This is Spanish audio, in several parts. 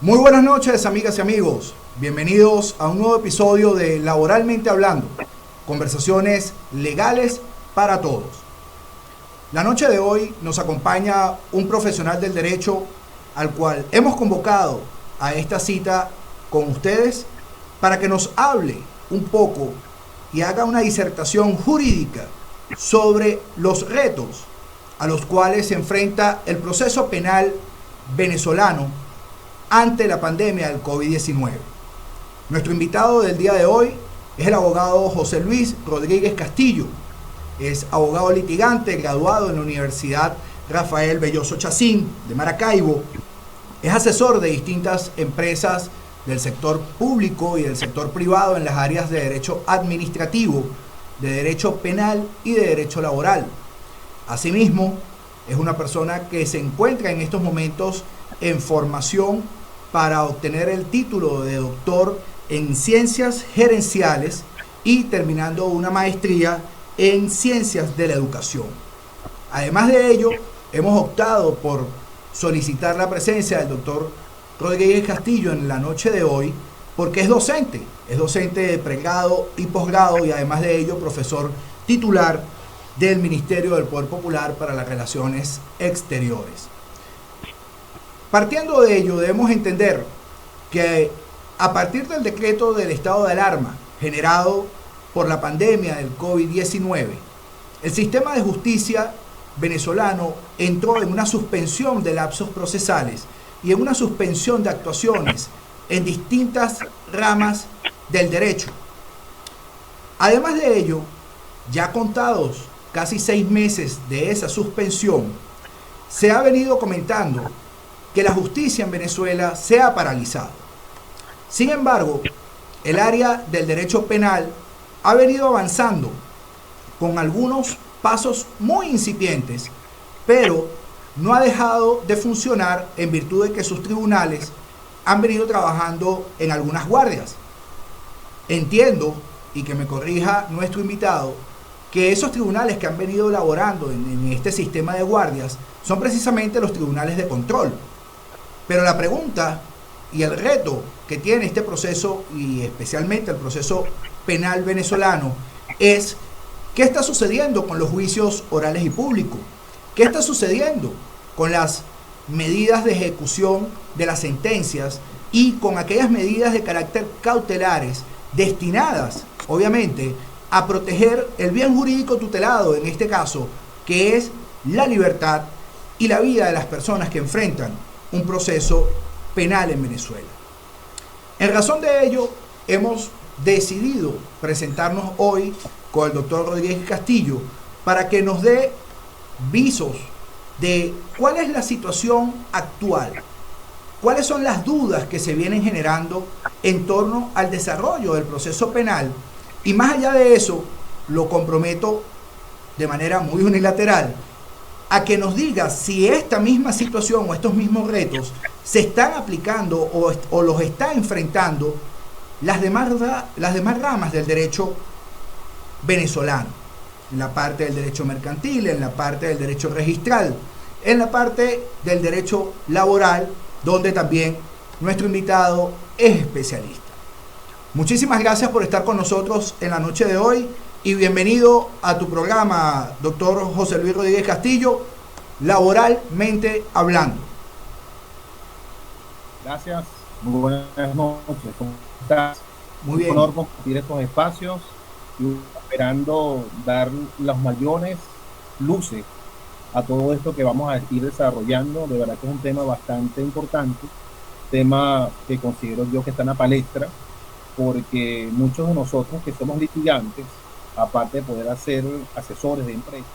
Muy buenas noches, amigas y amigos. Bienvenidos a un nuevo episodio de Laboralmente Hablando, conversaciones legales para todos. La noche de hoy nos acompaña un profesional del derecho al cual hemos convocado a esta cita con ustedes para que nos hable un poco y haga una disertación jurídica sobre los retos a los cuales se enfrenta el proceso penal venezolano ante la pandemia del COVID-19. Nuestro invitado del día de hoy es el abogado José Luis Rodríguez Castillo. Es abogado litigante, graduado en la Universidad Rafael Belloso Chacín de Maracaibo. Es asesor de distintas empresas del sector público y del sector privado en las áreas de derecho administrativo, de derecho penal y de derecho laboral. Asimismo, es una persona que se encuentra en estos momentos en formación para obtener el título de doctor en ciencias gerenciales y terminando una maestría en ciencias de la educación. Además de ello, hemos optado por solicitar la presencia del doctor Rodríguez Castillo en la noche de hoy porque es docente de pregrado y posgrado y además de ello profesor titular del Ministerio del Poder Popular para las Relaciones Exteriores. Partiendo de ello, debemos entender que a partir del decreto del estado de alarma generado por la pandemia del COVID-19, el sistema de justicia venezolano entró en una suspensión de lapsos procesales y en una suspensión de actuaciones en distintas ramas del derecho. Además de ello, ya contados casi 6 meses de esa suspensión, se ha venido comentando que la justicia en Venezuela se ha paralizado. Sin embargo, el área del derecho penal ha venido avanzando con algunos pasos muy incipientes, pero no ha dejado de funcionar en virtud de que sus tribunales han venido trabajando en algunas guardias. Entiendo, y que me corrija nuestro invitado, que esos tribunales que han venido elaborando en este sistema de guardias son precisamente los tribunales de control. Pero la pregunta y el reto que tiene este proceso, y especialmente el proceso penal venezolano, es ¿qué está sucediendo con los juicios orales y públicos? ¿Qué está sucediendo con las medidas de ejecución de las sentencias y con aquellas medidas de carácter cautelares destinadas, obviamente, a proteger el bien jurídico tutelado, en este caso, que es la libertad y la vida de las personas que enfrentan un proceso penal en Venezuela? En razón de ello, hemos decidido presentarnos hoy con el doctor Rodríguez Castillo para que nos dé visos de cuál es la situación actual, cuáles son las dudas que se vienen generando en torno al desarrollo del proceso penal, y más allá de eso, lo comprometo de manera muy unilateral a que nos diga si esta misma situación o estos mismos retos se están aplicando o los está enfrentando las demás ramas del derecho venezolano, en la parte del derecho mercantil, en la parte del derecho registral, en la parte del derecho laboral, donde también nuestro invitado es especialista. Muchísimas gracias por estar con nosotros en la noche de hoy y bienvenido a tu programa, doctor José Luis Rodríguez Castillo, Laboralmente Hablando. Gracias, muy buenas noches, ¿cómo estás? Muy bien. Un honor compartir estos espacios y esperando dar las mayores luces a todo esto que vamos a ir desarrollando. De verdad que es un tema bastante importante, tema que considero yo que está en la palestra, porque muchos de nosotros que somos litigantes, aparte de poder ser asesores de empresas,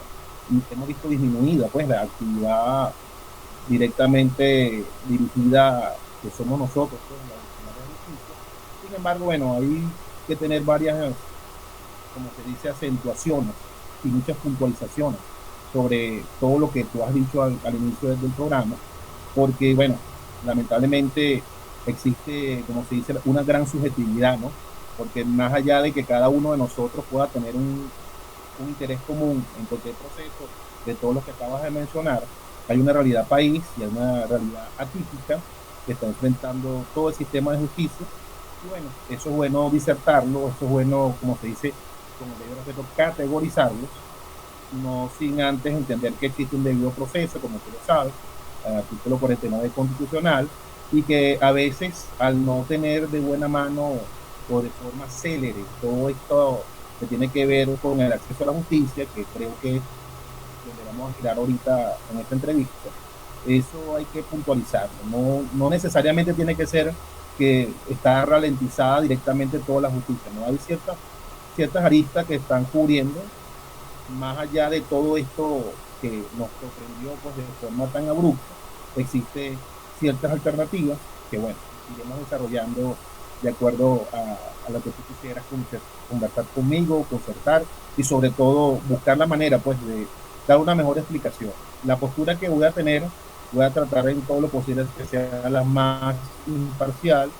hemos visto disminuida pues la actividad directamente dirigida que somos nosotros pues, en la justicia. Sin embargo, bueno, hay que tener varias, como se dice, acentuaciones y muchas puntualizaciones sobre todo lo que tú has dicho al inicio del programa, porque bueno, lamentablemente existe, como se dice, una gran subjetividad, ¿no? Porque más allá de que cada uno de nosotros pueda tener un interés común en cualquier proceso de todos los que acabas de mencionar, hay una realidad país y hay una realidad atípica que está enfrentando todo el sistema de justicia. Y bueno, eso es bueno disertarlo, eso es bueno, como se dice, como debido respeto, categorizarlos, no sin antes entender que existe un debido proceso, como tú lo sabes, el artículo 49 constitucional, y que a veces al no tener de buena mano o de forma célere todo esto que tiene que ver con el acceso a la justicia, que creo que es donde vamos a girar ahorita en esta entrevista, eso hay que puntualizarlo. No necesariamente tiene que ser que está ralentizada directamente toda la justicia, no hay ciertas aristas que están cubriendo más allá de todo esto que nos sorprendió pues, de forma tan abrupta. Existe ciertas alternativas que, bueno, iremos desarrollando de acuerdo a lo que tú quisieras conversar conmigo, concertar y sobre todo buscar la manera pues de dar una mejor explicación. La postura que voy a tener, voy a tratar en todo lo posible que sea la más imparcial,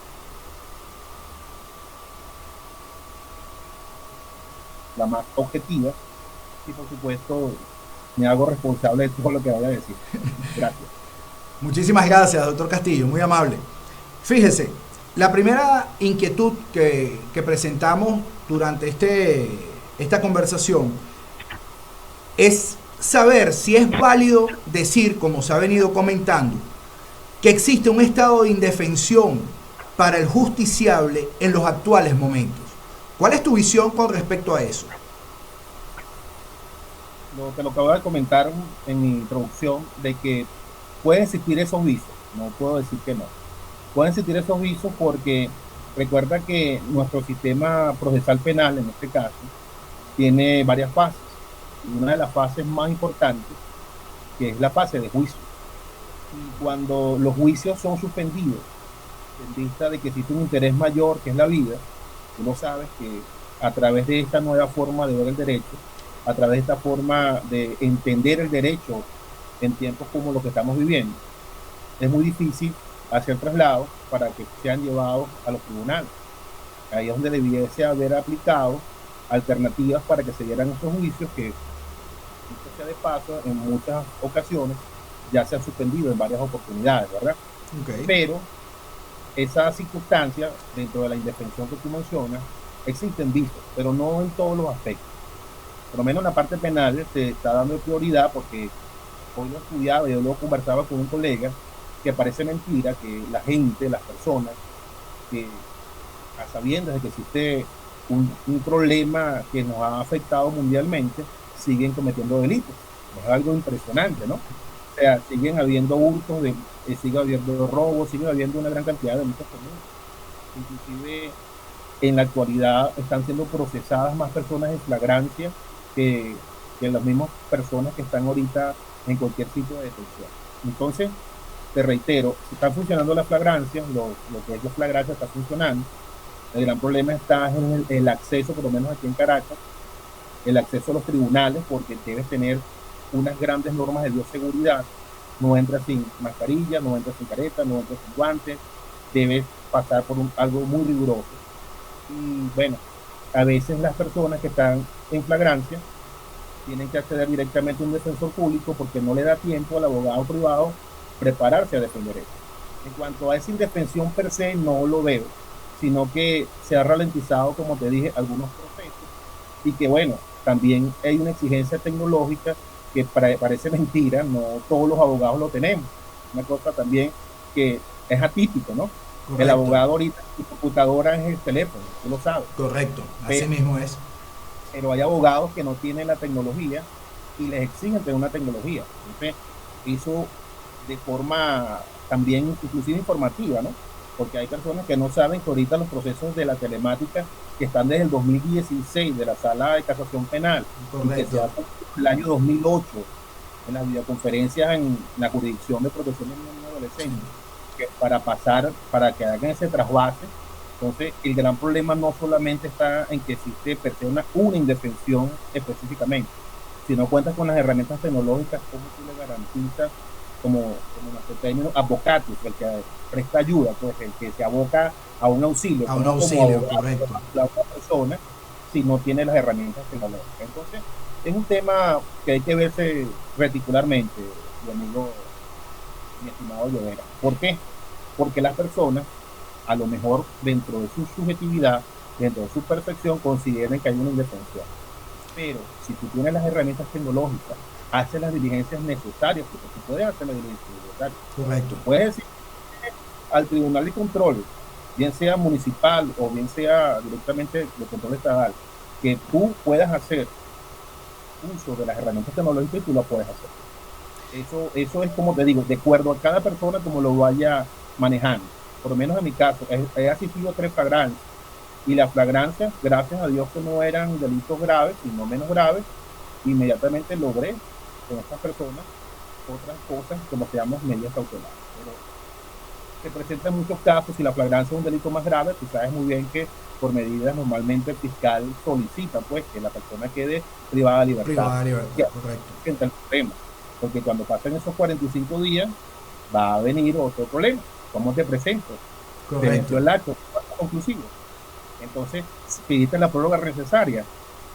la más objetiva y por supuesto me hago responsable de todo lo que vaya a decir. Gracias. Muchísimas gracias, doctor Castillo, muy amable. Fíjese, la primera inquietud que presentamos durante esta conversación es saber si es válido decir, como se ha venido comentando, que existe un estado de indefensión para el justiciable en los actuales momentos. ¿Cuál es tu visión con respecto a eso? Te lo acabo de comentar en mi introducción, de que pueden existir esos vicios, no puedo decir que no. Pueden existir esos vicios porque recuerda que nuestro sistema procesal penal, en este caso, tiene varias fases. Y una de las fases más importantes, que es la fase de juicio. Y cuando los juicios son suspendidos, en vista de que existe un interés mayor, que es la vida, tú lo sabes que a través de esta nueva forma de ver el derecho, a través de esta forma de entender el derecho en tiempos como los que estamos viviendo, es muy difícil hacer traslados para que sean llevados a los tribunales. Ahí es donde debiese haber aplicado alternativas para que se dieran estos juicios que, dicho sea de paso, en muchas ocasiones ya se han suspendido en varias oportunidades, ¿verdad? Okay. Pero esa circunstancia, dentro de la indefensión que tú mencionas, existen vicios, pero no en todos los aspectos. Por lo menos en la parte penal se está dando prioridad porque hoy lo estudiaba y yo lo conversaba con un colega que parece mentira que la gente, las personas, que a sabiendas de que existe un problema que nos ha afectado mundialmente, siguen cometiendo delitos. Es algo impresionante, ¿no? O sea, siguen habiendo hurtos, sigue habiendo robos, sigue habiendo una gran cantidad de delitos comunes. Inclusive en la actualidad están siendo procesadas más personas en flagrancia que las mismas personas que están ahorita en cualquier sitio de detención. Entonces, te reitero, si están funcionando las flagrancias, lo que es la flagrancia está funcionando. El gran problema está en el acceso, por lo menos aquí en Caracas, el acceso a los tribunales, porque debes tener unas grandes normas de bioseguridad. No entras sin mascarilla, no entras sin careta, no entras sin guantes, debes pasar por algo muy riguroso. Y bueno, a veces las personas que están en flagrancia tienen que acceder directamente a un defensor público porque no le da tiempo al abogado privado prepararse a defender eso. En cuanto a esa indefensión per se, no lo veo, sino que se ha ralentizado, como te dije, algunos procesos y que bueno, también hay una exigencia tecnológica que parece mentira, no todos los abogados lo tenemos. Una cosa también que es atípico, ¿no? Correcto. El abogado ahorita, su computadora es el teléfono, tú lo sabes. Correcto, así mismo es. Pero hay abogados que no tienen la tecnología y les exigen tener una tecnología. Entonces, eso de forma también inclusive informativa, ¿no? Porque hay personas que no saben que ahorita los procesos de la telemática que están desde el 2016 de la Sala de Casación Penal, y que se hace el año 2008 en las videoconferencias en la jurisdicción de protección de niños y adolescentes, que para que hagan ese trasvase. Entonces, el gran problema no solamente está en que existe una indefensión específicamente, sino cuentas con las herramientas tecnológicas, como tú le garantizas, como nuestro término, advocatus, el que presta ayuda, pues el que se aboca a un auxilio. A un auxilio, correcto. La otra persona, si no tiene las herramientas tecnológicas. Entonces, es un tema que hay que verse reticularmente, mi amigo, mi estimado Llovera. ¿Por qué? porque las personas, a lo mejor dentro de su subjetividad, dentro de su percepción, consideren que hay una indefensión. Pero si tú tienes las herramientas tecnológicas, haces las diligencias necesarias, porque tú puedes hacer las diligencias necesarias. Correcto. Puedes decir al Tribunal de Control, bien sea municipal o bien sea directamente de control estatal, que tú puedas hacer uso de las herramientas tecnológicas y tú lo puedes hacer. Eso es, como te digo, de acuerdo a cada persona como lo vaya manejando. Por lo menos en mi caso, he asistido a 3 flagrancias y las flagrancias, gracias a Dios que no eran delitos graves, sino menos graves, inmediatamente logré con estas personas otras cosas como se llaman medidas cautelares. Pero se presentan muchos casos, si la flagrancia es un delito más grave, tú sabes muy bien que por medidas normalmente el fiscal solicita pues que la persona quede privada de libertad. Privada de libertad, correcto. Entre el problema, porque cuando pasen esos 45 días va a venir otro problema. ¿Cómo te presento? Correcto. Te venció el acto conclusivo. Entonces, pidiste la prórroga necesaria,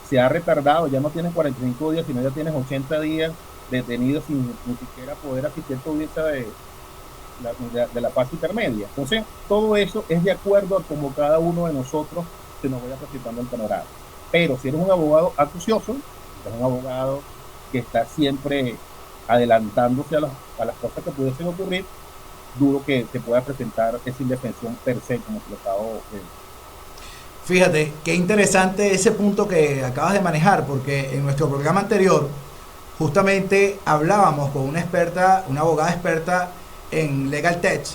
se ha retardado, ya no tienes 45 días, sino ya tienes 80 días detenido sin ni siquiera poder asistir a tu audiencia de la fase intermedia. Entonces, todo eso es de acuerdo a como cada uno de nosotros se nos vaya presentando el panorama. Pero si eres un abogado acucioso, eres un abogado que está siempre adelantándose a las cosas que pudiesen ocurrir, dudo que se pueda presentar esa indefensión per se como se lo acabo de... Fíjate, qué interesante ese punto que acabas de manejar, porque en nuestro programa anterior justamente hablábamos con una experta, una abogada experta en Legal Tech,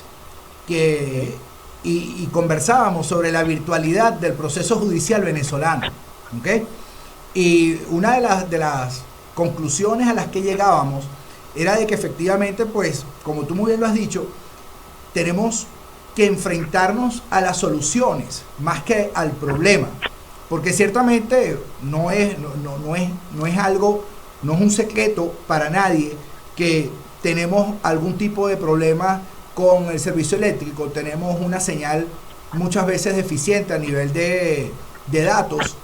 y conversábamos sobre la virtualidad del proceso judicial venezolano, ¿okay? Y una de las conclusiones a las que llegábamos era de que efectivamente, pues, como tú muy bien lo has dicho, tenemos que enfrentarnos a las soluciones más que al problema, porque ciertamente no es algo, no es un secreto para nadie que tenemos algún tipo de problema con el servicio eléctrico, tenemos una señal muchas veces deficiente a nivel de datos,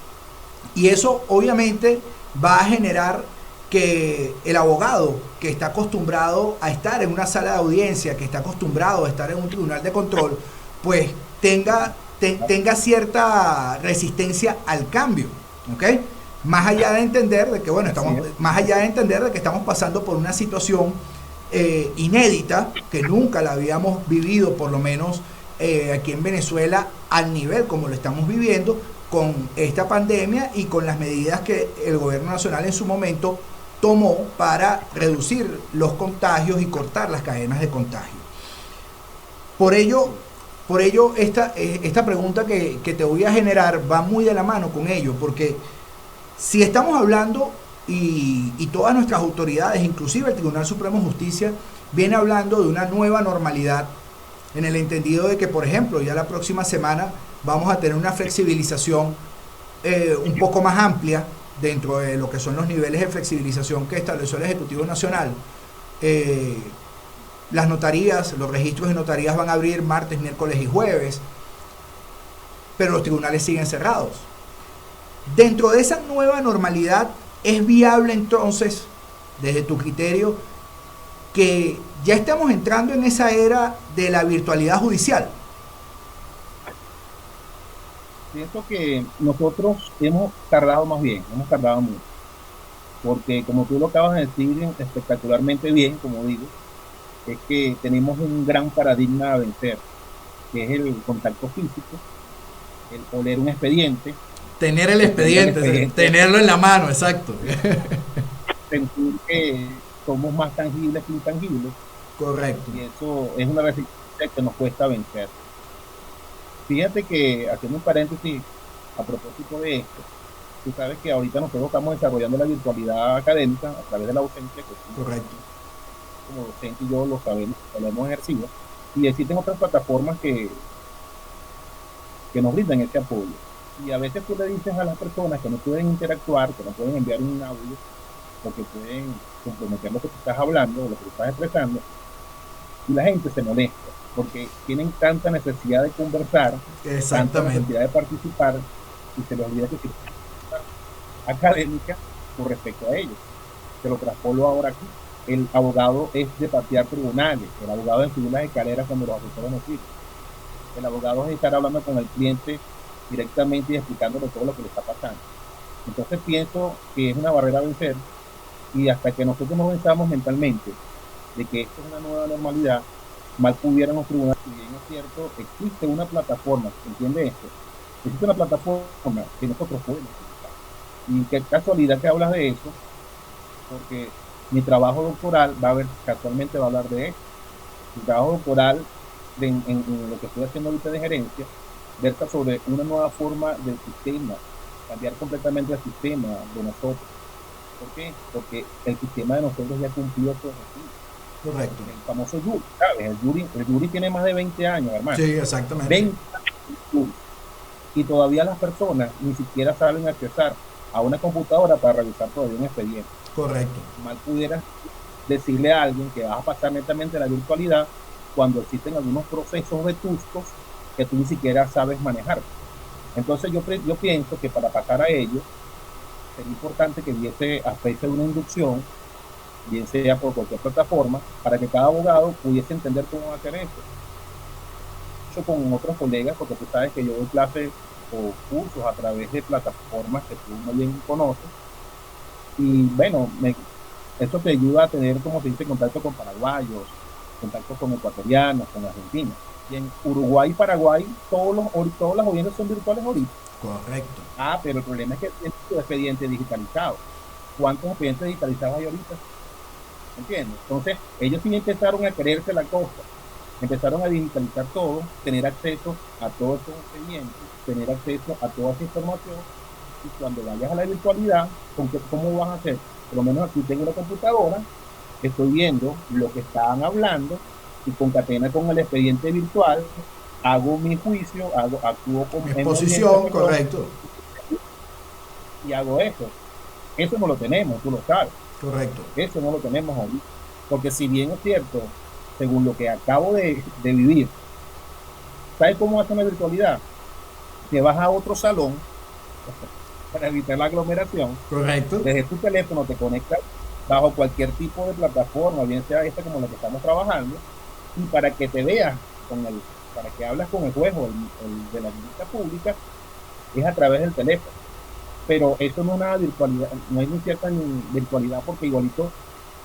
y eso obviamente va a generar que el abogado que está acostumbrado a estar en una sala de audiencia, que está acostumbrado a estar en un tribunal de control, pues tenga cierta resistencia al cambio, ¿ok? Más allá de entender de que, bueno, estamos pasando por una situación inédita, que nunca la habíamos vivido, por lo menos aquí en Venezuela, al nivel como lo estamos viviendo, con esta pandemia y con las medidas que el gobierno nacional en su momento tomó para reducir los contagios y cortar las cadenas de contagio. Por ello esta pregunta que te voy a generar va muy de la mano con ello, porque si estamos hablando y todas nuestras autoridades, inclusive el Tribunal Supremo de Justicia, viene hablando de una nueva normalidad, en el entendido de que, por ejemplo, ya la próxima semana vamos a tener una flexibilización un poco más amplia dentro de lo que son los niveles de flexibilización que estableció el Ejecutivo Nacional. Las notarías, los registros de notarías van a abrir martes, miércoles y jueves, pero los tribunales siguen cerrados. Dentro de esa nueva normalidad, ¿es viable entonces, desde tu criterio, que ya estamos entrando en esa era de la virtualidad judicial? Pienso que nosotros hemos tardado mucho, porque como tú lo acabas de decir espectacularmente bien, como digo, es que tenemos un gran paradigma a vencer, que es el contacto físico, el oler un expediente. Tener el expediente, tenerlo en la mano, exacto. Sentir que somos más tangibles que intangibles. Correcto. Y eso es una resistencia que nos cuesta vencer. Fíjate que, haciendo un paréntesis a propósito de esto, tú sabes que ahorita nosotros estamos desarrollando la virtualidad académica a través de la docencia, que correcto, como docente y yo lo sabemos, lo hemos ejercido, y existen otras plataformas que nos brindan ese apoyo. Y a veces tú le dices a las personas que no pueden interactuar, que no pueden enviar un audio, porque pueden comprometer lo que tú estás hablando o lo que tú estás expresando, y la gente se molesta, porque tienen tanta necesidad de conversar, tanta necesidad de participar, y se les olvida que existe una académica con respecto a ellos. Te lo traspolo ahora aquí. el abogado es de patear tribunales, el abogado es subir las escaleras cuando los asesores no sirven. El abogado es estar hablando con el cliente directamente y explicándole todo lo que le está pasando. Entonces pienso que es una barrera a vencer y hasta que nosotros nos venzamos mentalmente de que esto es una nueva normalidad, mal pudieran los tribunales, si bien es cierto, existe una plataforma, ¿entiende esto? Existe una plataforma que nosotros podemos utilizar. Y qué casualidad que hablas de eso, porque mi trabajo doctoral casualmente va a hablar de esto. Mi trabajo doctoral en lo que estoy haciendo ahorita de gerencia, versa sobre una nueva forma del sistema, cambiar completamente el sistema de nosotros. ¿Por qué? Porque el sistema de nosotros ya cumplió su objetivo. Correcto. El famoso jury, ¿sabes? El jury tiene más de 20 años, hermano. Sí, exactamente. 20 años. Y todavía las personas ni siquiera saben accesar a una computadora para revisar todavía un expediente. Correcto. Mal pudiera decirle a alguien que vas a pasar netamente a la virtualidad cuando existen algunos procesos vetustos que tú ni siquiera sabes manejar. Entonces yo pienso que para pasar a ello sería importante que diese a especie de una inducción, bien sea por cualquier plataforma, para que cada abogado pudiese entender cómo hacer eso. Yo con otros colegas, porque tú sabes que yo doy clases o cursos a través de plataformas que tú muy bien conoces, y bueno, eso te ayuda a tener, como se dice, contacto con paraguayos, contacto con ecuatorianos, con argentinos. Y en Uruguay y Paraguay, todas las audiencias son virtuales ahorita. Correcto. Pero el problema es que tiene tu expediente digitalizado. ¿Cuántos expedientes digitalizados hay ahorita? ¿Entiendes? Entonces, ellos sí empezaron a creerse la cosa. Empezaron a digitalizar todo, tener acceso a todos esos expedientes, tener acceso a toda esa información. Y cuando vayas a la virtualidad, ¿cómo vas a hacer? Por lo menos aquí tengo una computadora, estoy viendo lo que estaban hablando y concatena con el expediente virtual, hago mi juicio, actúo como mi exposición, correcto. Y hago eso. Eso no lo tenemos, tú lo sabes. Correcto. Eso no lo tenemos ahorita. Porque si bien es cierto, según lo que acabo de vivir, ¿sabes cómo hace la virtualidad? Te vas a otro salón para evitar la aglomeración. Correcto. Desde tu teléfono te conectas bajo cualquier tipo de plataforma, bien sea esta como la que estamos trabajando, y para que te veas para que hablas con el juez o el de la vista pública, es a través del teléfono. Pero eso no es una virtualidad, no hay ni cierta virtualidad, porque igualito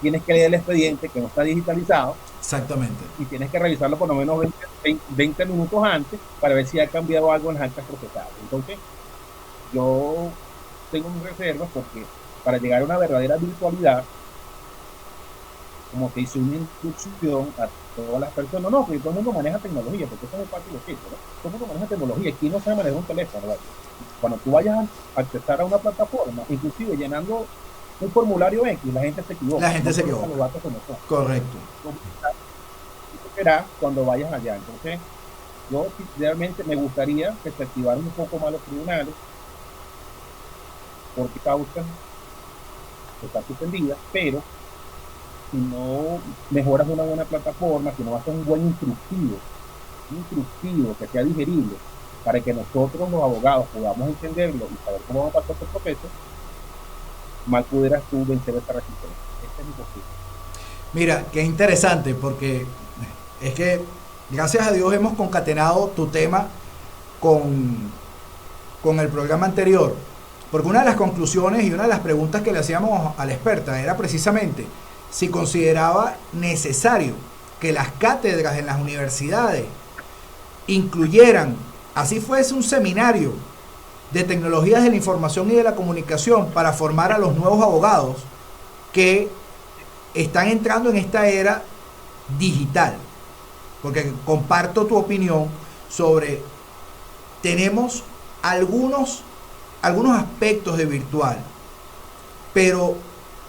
tienes que leer el expediente que no está digitalizado. Exactamente. Y tienes que revisarlo por lo menos 20 minutos antes para ver si ha cambiado algo en las actas procesales. Entonces, yo tengo mis reservas porque para llegar a una verdadera virtualidad, como que hice una instrucción a todas las personas, no, que todo el mundo maneja tecnología, porque eso es parte de lo que es, ¿no? Todo el mundo maneja tecnología, ¿quién no sabe manejar un teléfono? ¿Verdad? Cuando tú vayas a accesar a una plataforma, inclusive llenando un formulario X, la gente se equivoca. La gente se equivoca. Los datos como son. Correcto. Eso será cuando vayas allá. Entonces, yo realmente me gustaría que se activaran un poco más los tribunales, porque causa está suspendida, pero si no mejoras una buena plataforma, si no haces un buen instructivo que sea digerible, para que nosotros los abogados podamos entenderlo y saber cómo vamos a pasar este proceso, mal pudieras tú vencer esta resistencia. Este es mi postura. Mira, qué interesante, porque es que gracias a Dios hemos concatenado tu tema con el programa anterior, porque una de las conclusiones y una de las preguntas que le hacíamos a la experta era precisamente si consideraba necesario que las cátedras en las universidades incluyeran, así fuese un seminario de tecnologías de la información y de la comunicación, para formar a los nuevos abogados que están entrando en esta era digital. Porque comparto tu opinión sobre, tenemos algunos aspectos de virtual, pero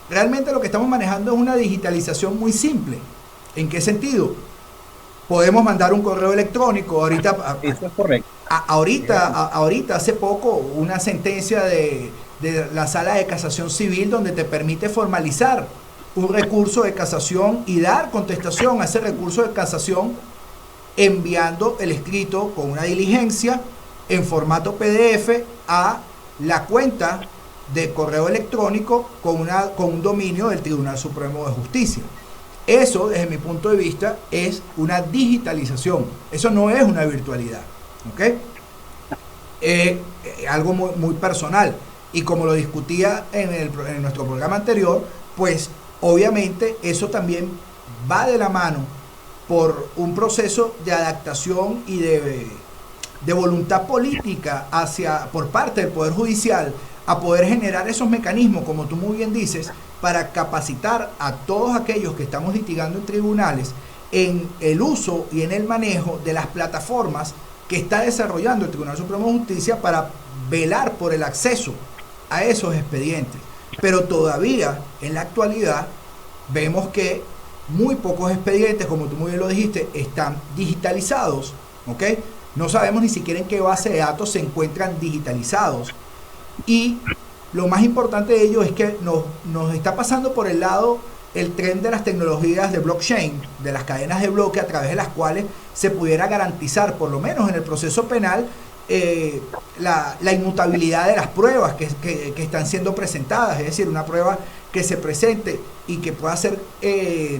realmente lo que estamos manejando es una digitalización muy simple. ¿En qué sentido? Podemos mandar un correo electrónico. Ahorita, eso es correcto. Ahorita, hace poco, una sentencia de la Sala de Casación Civil donde te permite formalizar un recurso de casación y dar contestación a ese recurso de casación enviando el escrito con una diligencia en formato PDF a la cuenta de correo electrónico con un dominio del Tribunal Supremo de Justicia. Eso, desde mi punto de vista, es una digitalización. Eso no es una virtualidad. ¿Ok? Algo muy, muy personal. Y como lo discutía en nuestro programa anterior, pues obviamente eso también va de la mano por un proceso de adaptación y de voluntad política por parte del Poder Judicial a poder generar esos mecanismos, como tú muy bien dices, para capacitar a todos aquellos que estamos litigando en tribunales en el uso y en el manejo de las plataformas que está desarrollando el Tribunal Supremo de Justicia para velar por el acceso a esos expedientes. Pero todavía en la actualidad vemos que muy pocos expedientes, como tú muy bien lo dijiste, están digitalizados, ¿ok? No sabemos ni siquiera en qué base de datos se encuentran digitalizados. Y lo más importante de ello es que nos está pasando por el lado el tren de las tecnologías de blockchain, de las cadenas de bloque a través de las cuales se pudiera garantizar, por lo menos en el proceso penal, la inmutabilidad de las pruebas que están siendo presentadas. Es decir, una prueba que se presente y que pueda ser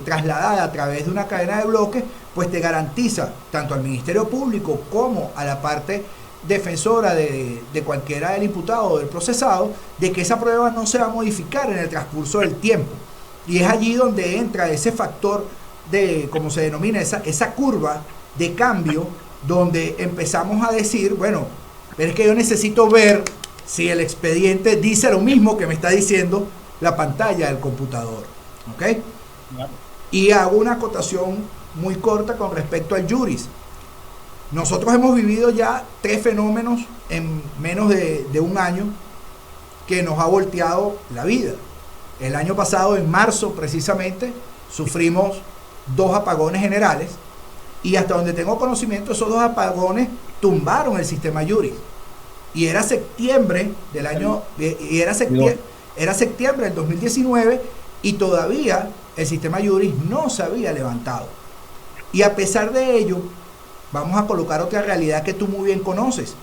trasladada a través de una cadena de bloques, pues te garantiza tanto al Ministerio Público como a la parte defensora de cualquiera del imputado o del procesado, de que esa prueba no se va a modificar en el transcurso del tiempo. Y es allí donde entra ese factor de, como se denomina, esa curva de cambio, donde empezamos a decir, bueno, pero es que yo necesito ver si el expediente dice lo mismo que me está diciendo la pantalla del computador. ¿Ok? Y hago una acotación muy corta con respecto al juris. Nosotros hemos vivido ya 3 fenómenos en menos de un año que nos ha volteado la vida. El año pasado, en marzo precisamente, sufrimos 2 apagones generales y hasta donde tengo conocimiento, esos 2 apagones tumbaron el sistema juris. Y era septiembre del año, era septiembre del 2019 y todavía el sistema juris no se había levantado. Y a pesar de ello, vamos a colocar otra realidad que tú muy bien conoces.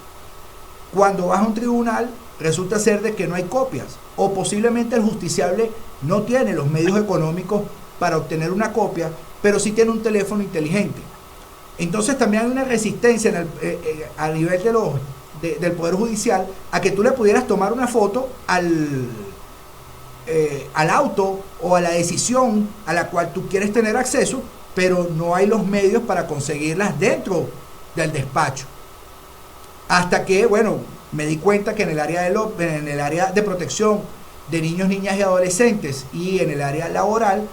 Cuando vas a un tribunal, resulta ser de que no hay copias, o posiblemente el justiciable no tiene los medios económicos para obtener una copia, pero sí tiene un teléfono inteligente. Entonces también hay una resistencia a nivel del Poder Judicial a que tú le pudieras tomar una foto al auto o a la decisión a la cual tú quieres tener acceso, pero no hay los medios para conseguirlas dentro del despacho. Hasta que, bueno, me di cuenta que en el área de protección de niños, niñas y adolescentes y en el área laboral,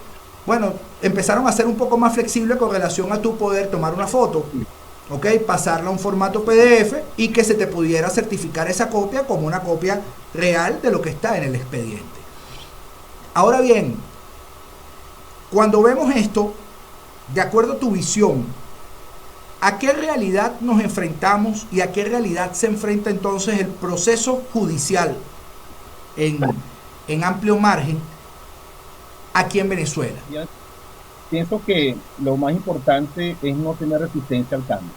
bueno, empezaron a ser un poco más flexibles con relación a tu poder tomar una foto, ¿ok? Pasarla a un formato PDF y que se te pudiera certificar esa copia como una copia real de lo que está en el expediente. Ahora bien, cuando vemos esto, de acuerdo a tu visión, ¿a qué realidad nos enfrentamos y a qué realidad se enfrenta entonces el proceso judicial en amplio margen aquí en Venezuela? Pienso que lo más importante es no tener resistencia al cambio,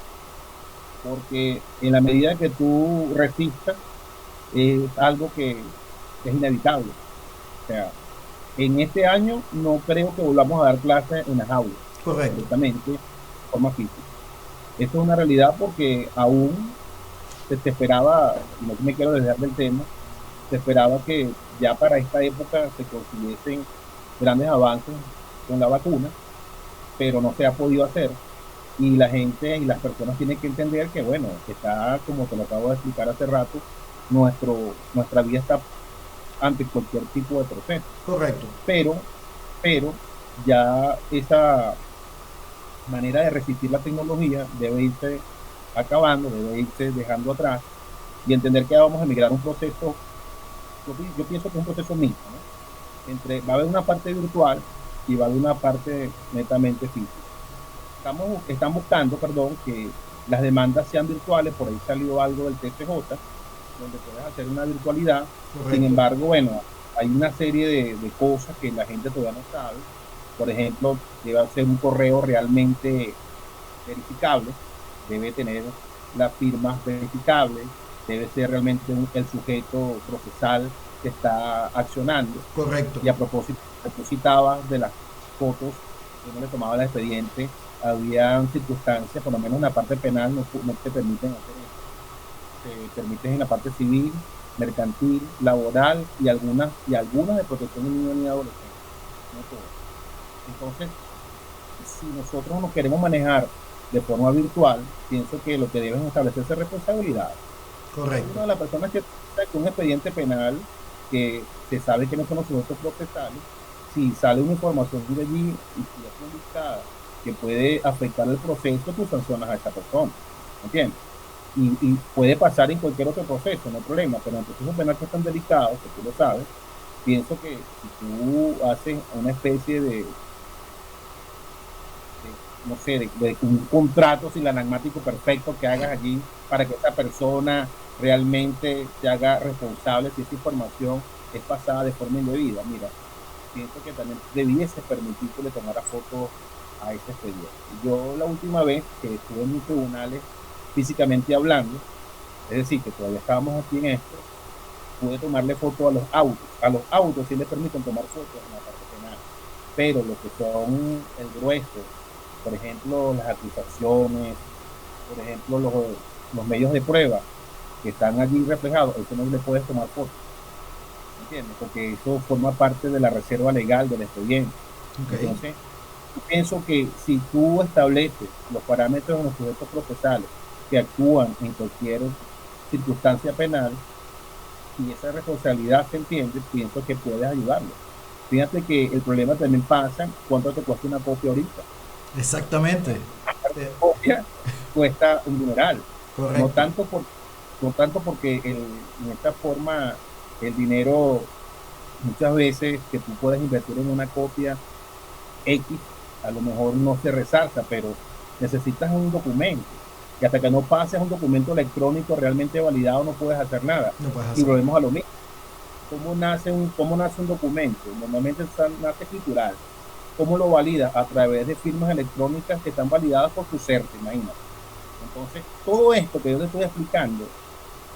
porque en la medida que tú resistas, es algo que es inevitable. O sea, en este año no creo que volvamos a dar clases en las aulas. Correcto. Directamente, de forma física. Esto es una realidad porque aún se esperaba, y no me quiero desviar del tema, se esperaba que ya para esta época se consiguiesen grandes avances con la vacuna, pero no se ha podido hacer. Y la gente y las personas tienen que entender que, bueno, está, como te lo acabo de explicar hace rato, nuestra vida está ante cualquier tipo de proceso. Correcto. Pero ya esa manera de resistir la tecnología debe irse acabando, debe irse dejando atrás y entender que vamos a migrar un proceso, yo pienso que es un proceso mixto, ¿no? Va a haber una parte virtual y va a haber una parte netamente física. Están buscando, que las demandas sean virtuales, por ahí salió algo del TCJ, donde puedes hacer una virtualidad. Correcto. Sin embargo, bueno, hay una serie de cosas que la gente todavía no sabe. Por ejemplo, debe ser un correo realmente verificable, debe tener las firmas verificables, debe ser realmente el sujeto procesal que está accionando. Correcto. Y a propósito, tú citabas de las fotos que uno le tomaba al expediente, había circunstancias, por lo menos en la parte penal, no te permiten hacer eso. Te permiten en la parte civil, mercantil, laboral y algunas de protección de niños y adolescentes. No todas. Entonces, si nosotros nos queremos manejar de forma virtual, pienso que lo que deben establecerse es responsabilidad. Correcto. Una de las personas que tiene un expediente penal, que se sabe que no son los sujetos procesales, si sale una información de allí y si es publicada que puede afectar el proceso, tú sancionas a esa persona. ¿Entiendes? Y puede pasar en cualquier otro proceso, no hay problema, pero en el proceso penal que es tan delicado, que tú lo sabes, pienso que si tú haces una especie de no sé, de un contrato silanagmático perfecto que hagas allí para que esa persona realmente se haga responsable si esa información es pasada de forma indebida. Mira, pienso que también debiese permitirle tomar a foto a ese expediente. Yo la última vez que estuve en mis tribunales físicamente hablando, es decir, que todavía estábamos aquí en esto, pude tomarle foto a los autos. A los autos sí les permiten tomar fotos en la parte penal, pero lo que son el grueso, por ejemplo, las acusaciones, por ejemplo, los medios de prueba que están allí reflejados, eso no le puedes tomar foto, ¿entiendes? Porque eso forma parte de la reserva legal del expediente. Okay. Entonces, yo pienso que si tú estableces los parámetros de los sujetos procesales que actúan en cualquier circunstancia penal y esa responsabilidad se entiende, pienso que puedes ayudarlo. Fíjate que el problema también pasa cuánto te cuesta una copia ahorita. Exactamente. La copia cuesta un dineral. Correcto. No tanto porque en esta forma el dinero muchas veces que tú puedes invertir en una copia X, a lo mejor no se resalta, pero necesitas un documento. Y hasta que no pases un documento electrónico realmente validado no puedes hacer nada. No puedes hacer. Y volvemos a lo mismo. ¿Cómo nace un documento? Normalmente nace escritural. ¿Cómo lo valida? A través de firmas electrónicas que están validadas por tu CERT, imagínate. Entonces, todo esto que yo te estoy explicando,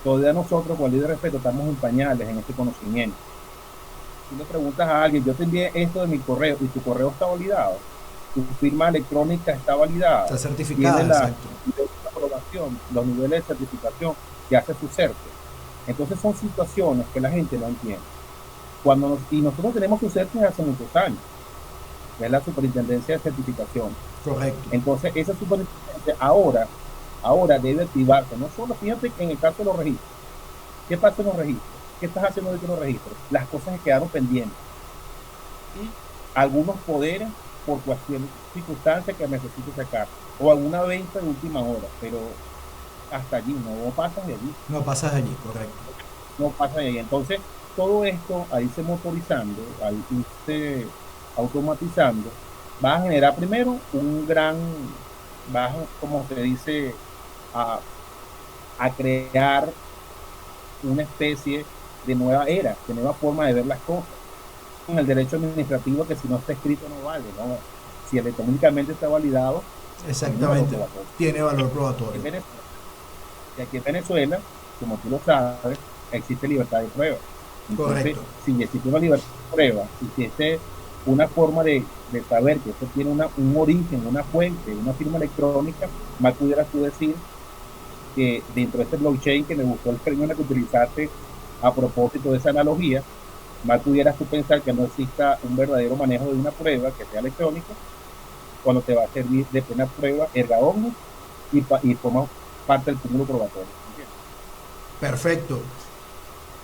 todavía nosotros, con el de respeto, estamos en pañales en este conocimiento. Si le preguntas a alguien, yo te envié esto de mi correo y tu correo está validado, tu firma electrónica está validada, está certificada, tiene la aprobación, los niveles de certificación que hace su CERT. Entonces son situaciones que la gente no entiende. Y nosotros tenemos su CERT hace muchos años, que es la Superintendencia de Certificación. Correcto. Entonces esa superintendencia ahora debe activarse. No solo, fíjate que en el caso de los registros, ¿qué pasa en los registros? ¿Qué estás haciendo con los registros? Las cosas que quedaron pendientes. Y algunos poderes por cualquier circunstancia que necesite sacar. O alguna venta de última hora. Pero hasta allí, no pasas de allí. No pasas allí, correcto. No pasas de allí. Entonces, todo esto, ahí se motorizando, ahí se automatizando, va a generar primero como se dice, a crear una especie de nueva era, de nueva forma de ver las cosas. Con el derecho administrativo, que si no está escrito no vale, ¿no? Si electrónicamente está validado, exactamente, tiene valor probatorio. Y aquí en Venezuela, como tú lo sabes, existe libertad de prueba. Entonces, correcto. Si existe una libertad de prueba, si existe una forma de saber que esto tiene un origen, una fuente, una firma electrónica, más pudieras tú decir que dentro de este blockchain, que me gustó el término que utilizaste a propósito de esa analogía, más pudieras tú pensar que no exista un verdadero manejo de una prueba que sea electrónica, cuando te va a servir de plena prueba erga omnes y forma parte del cúmulo probatorio. Perfecto.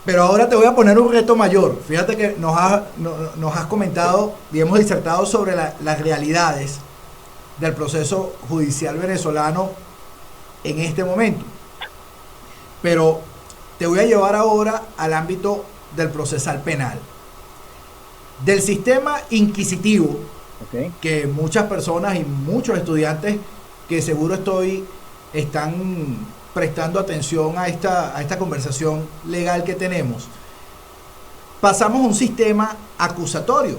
Pero ahora te voy a poner un reto mayor. Fíjate que nos has comentado y hemos disertado sobre las realidades del proceso judicial venezolano en este momento. Pero te voy a llevar ahora al ámbito del procesal penal. Del sistema inquisitivo, okay, que muchas personas y muchos estudiantes que seguro están prestando atención a esta conversación legal que tenemos, pasamos a un sistema acusatorio.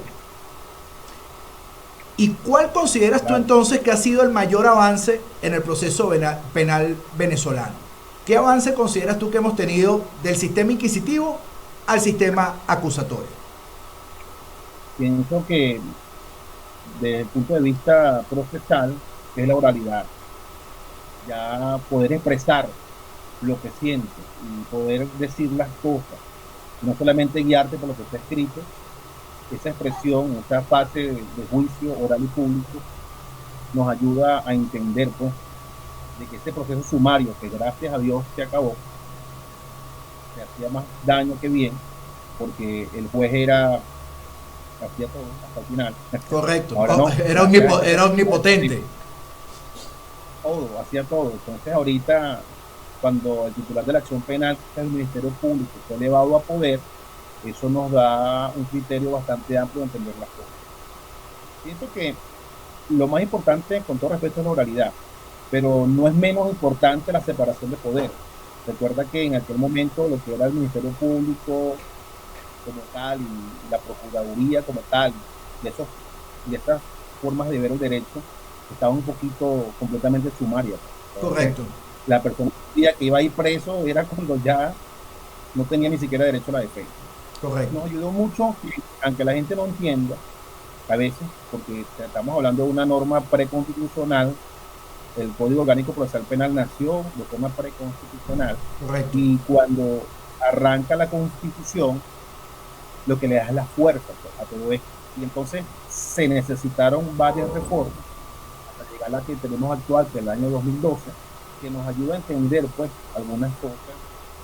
¿Y cuál consideras tú entonces que ha sido el mayor avance en el proceso penal venezolano? ¿Qué avance consideras tú que hemos tenido del sistema inquisitivo al sistema acusatorio? Pienso que desde el punto de vista procesal es la oralidad, ya poder expresar lo que sientes y poder decir las cosas, no solamente guiarte por lo que está escrito, esa expresión, esa fase de juicio oral y público nos ayuda a entender pues de que ese proceso sumario que gracias a Dios se acabó, se hacía más daño que bien, porque el juez hacía todo hasta el final. Correcto. Ahora no, Era omnipotente. Todo, hacía todo. Entonces ahorita, cuando el titular de la acción penal, que es el Ministerio Público, fue elevado a poder, eso nos da un criterio bastante amplio de entender las cosas. Siento que lo más importante, con todo respeto, es la oralidad, pero no es menos importante la separación de poderes. Recuerda que en aquel momento lo que era el Ministerio Público como tal y la Procuraduría como tal, y esas formas de ver el derecho estaban un poquito completamente sumarias. Correcto. La persona que iba a ir preso era cuando ya no tenía ni siquiera derecho a la defensa. Correcto. Nos ayudó mucho, aunque la gente no entienda, a veces, porque estamos hablando de una norma preconstitucional, el Código Orgánico Procesal Penal nació de forma preconstitucional. Correcto. Y cuando arranca la Constitución, lo que le da es la fuerza pues, a todo esto. Y entonces se necesitaron varias reformas hasta llegar a la que tenemos actual, que es el año 2012, que nos ayuda a entender pues algunas cosas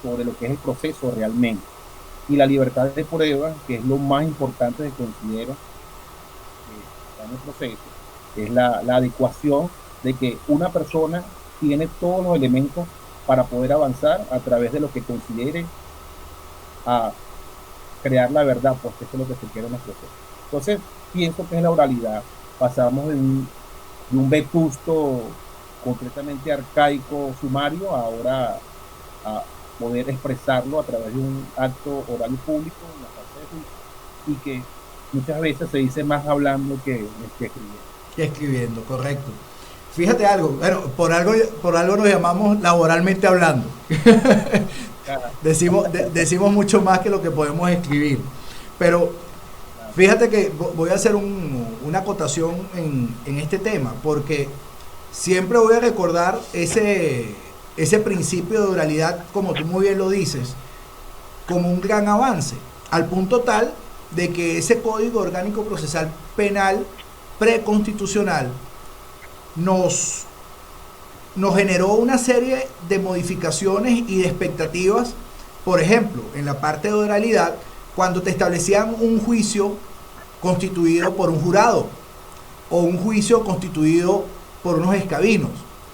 sobre lo que es el proceso realmente. Y la libertad de prueba, que es lo más importante que considero en el proceso, es la adecuación de que una persona tiene todos los elementos para poder avanzar a través de lo que considere a crear la verdad, porque eso es lo que se quiere en el proceso. Entonces, pienso que es la oralidad. Pasamos de un vetusto completamente arcaico, sumario, ahora a poder expresarlo a través de un acto oral y público en la fase de juicio, y que muchas veces se dice más hablando que escribiendo. Escribiendo, correcto. Fíjate algo, bueno, por algo nos llamamos laboralmente hablando. Decimos mucho más que lo que podemos escribir. Pero fíjate que voy a hacer una acotación en este tema, porque siempre voy a recordar ese principio de oralidad, como tú muy bien lo dices, como un gran avance, al punto tal de que ese Código Orgánico Procesal Penal preconstitucional nos generó una serie de modificaciones y de expectativas. Por ejemplo, en la parte de oralidad, cuando te establecían un juicio constituido por un jurado o un juicio constituido por unos escabinos,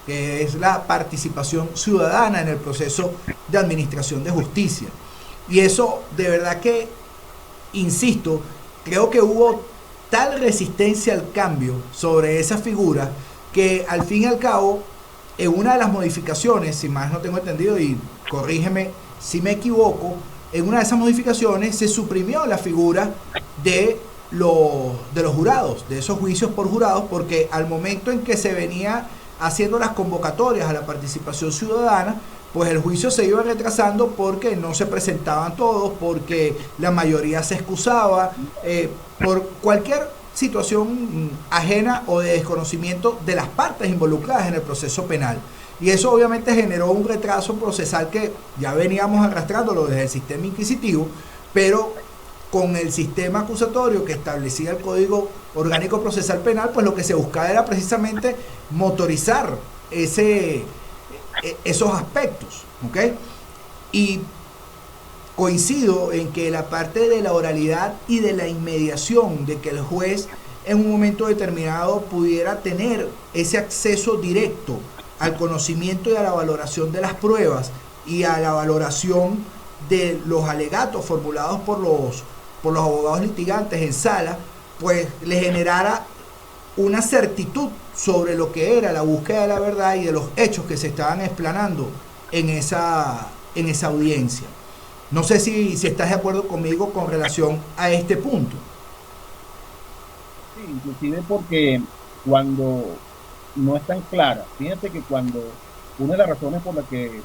que es la participación ciudadana en el proceso de administración de justicia. Y eso, de verdad que, insisto, creo que hubo tal resistencia al cambio sobre esa figura que al fin y al cabo, en una de las modificaciones, si más no tengo entendido, y corrígeme si me equivoco, en una de esas modificaciones se suprimió la figura de los jurados, de esos juicios por jurados, porque al momento en que se venía haciendo las convocatorias a la participación ciudadana, pues el juicio se iba retrasando porque no se presentaban todos, porque la mayoría se excusaba, por cualquier situación ajena o de desconocimiento de las partes involucradas en el proceso penal. Y eso obviamente generó un retraso procesal que ya veníamos arrastrándolo desde el sistema inquisitivo, pero con el sistema acusatorio que establecía el Código Orgánico Procesal Penal, pues lo que se buscaba era precisamente motorizar esos aspectos, ¿ok? Y coincido en que la parte de la oralidad y de la inmediación, de que el juez en un momento determinado pudiera tener ese acceso directo al conocimiento y a la valoración de las pruebas y a la valoración de los alegatos formulados por los abogados litigantes en sala, pues le generara una certitud sobre lo que era la búsqueda de la verdad y de los hechos que se estaban explanando en esa audiencia. No sé si estás de acuerdo conmigo con relación a este punto. Sí, inclusive porque cuando no es tan clara, fíjate que cuando una de las razones por las que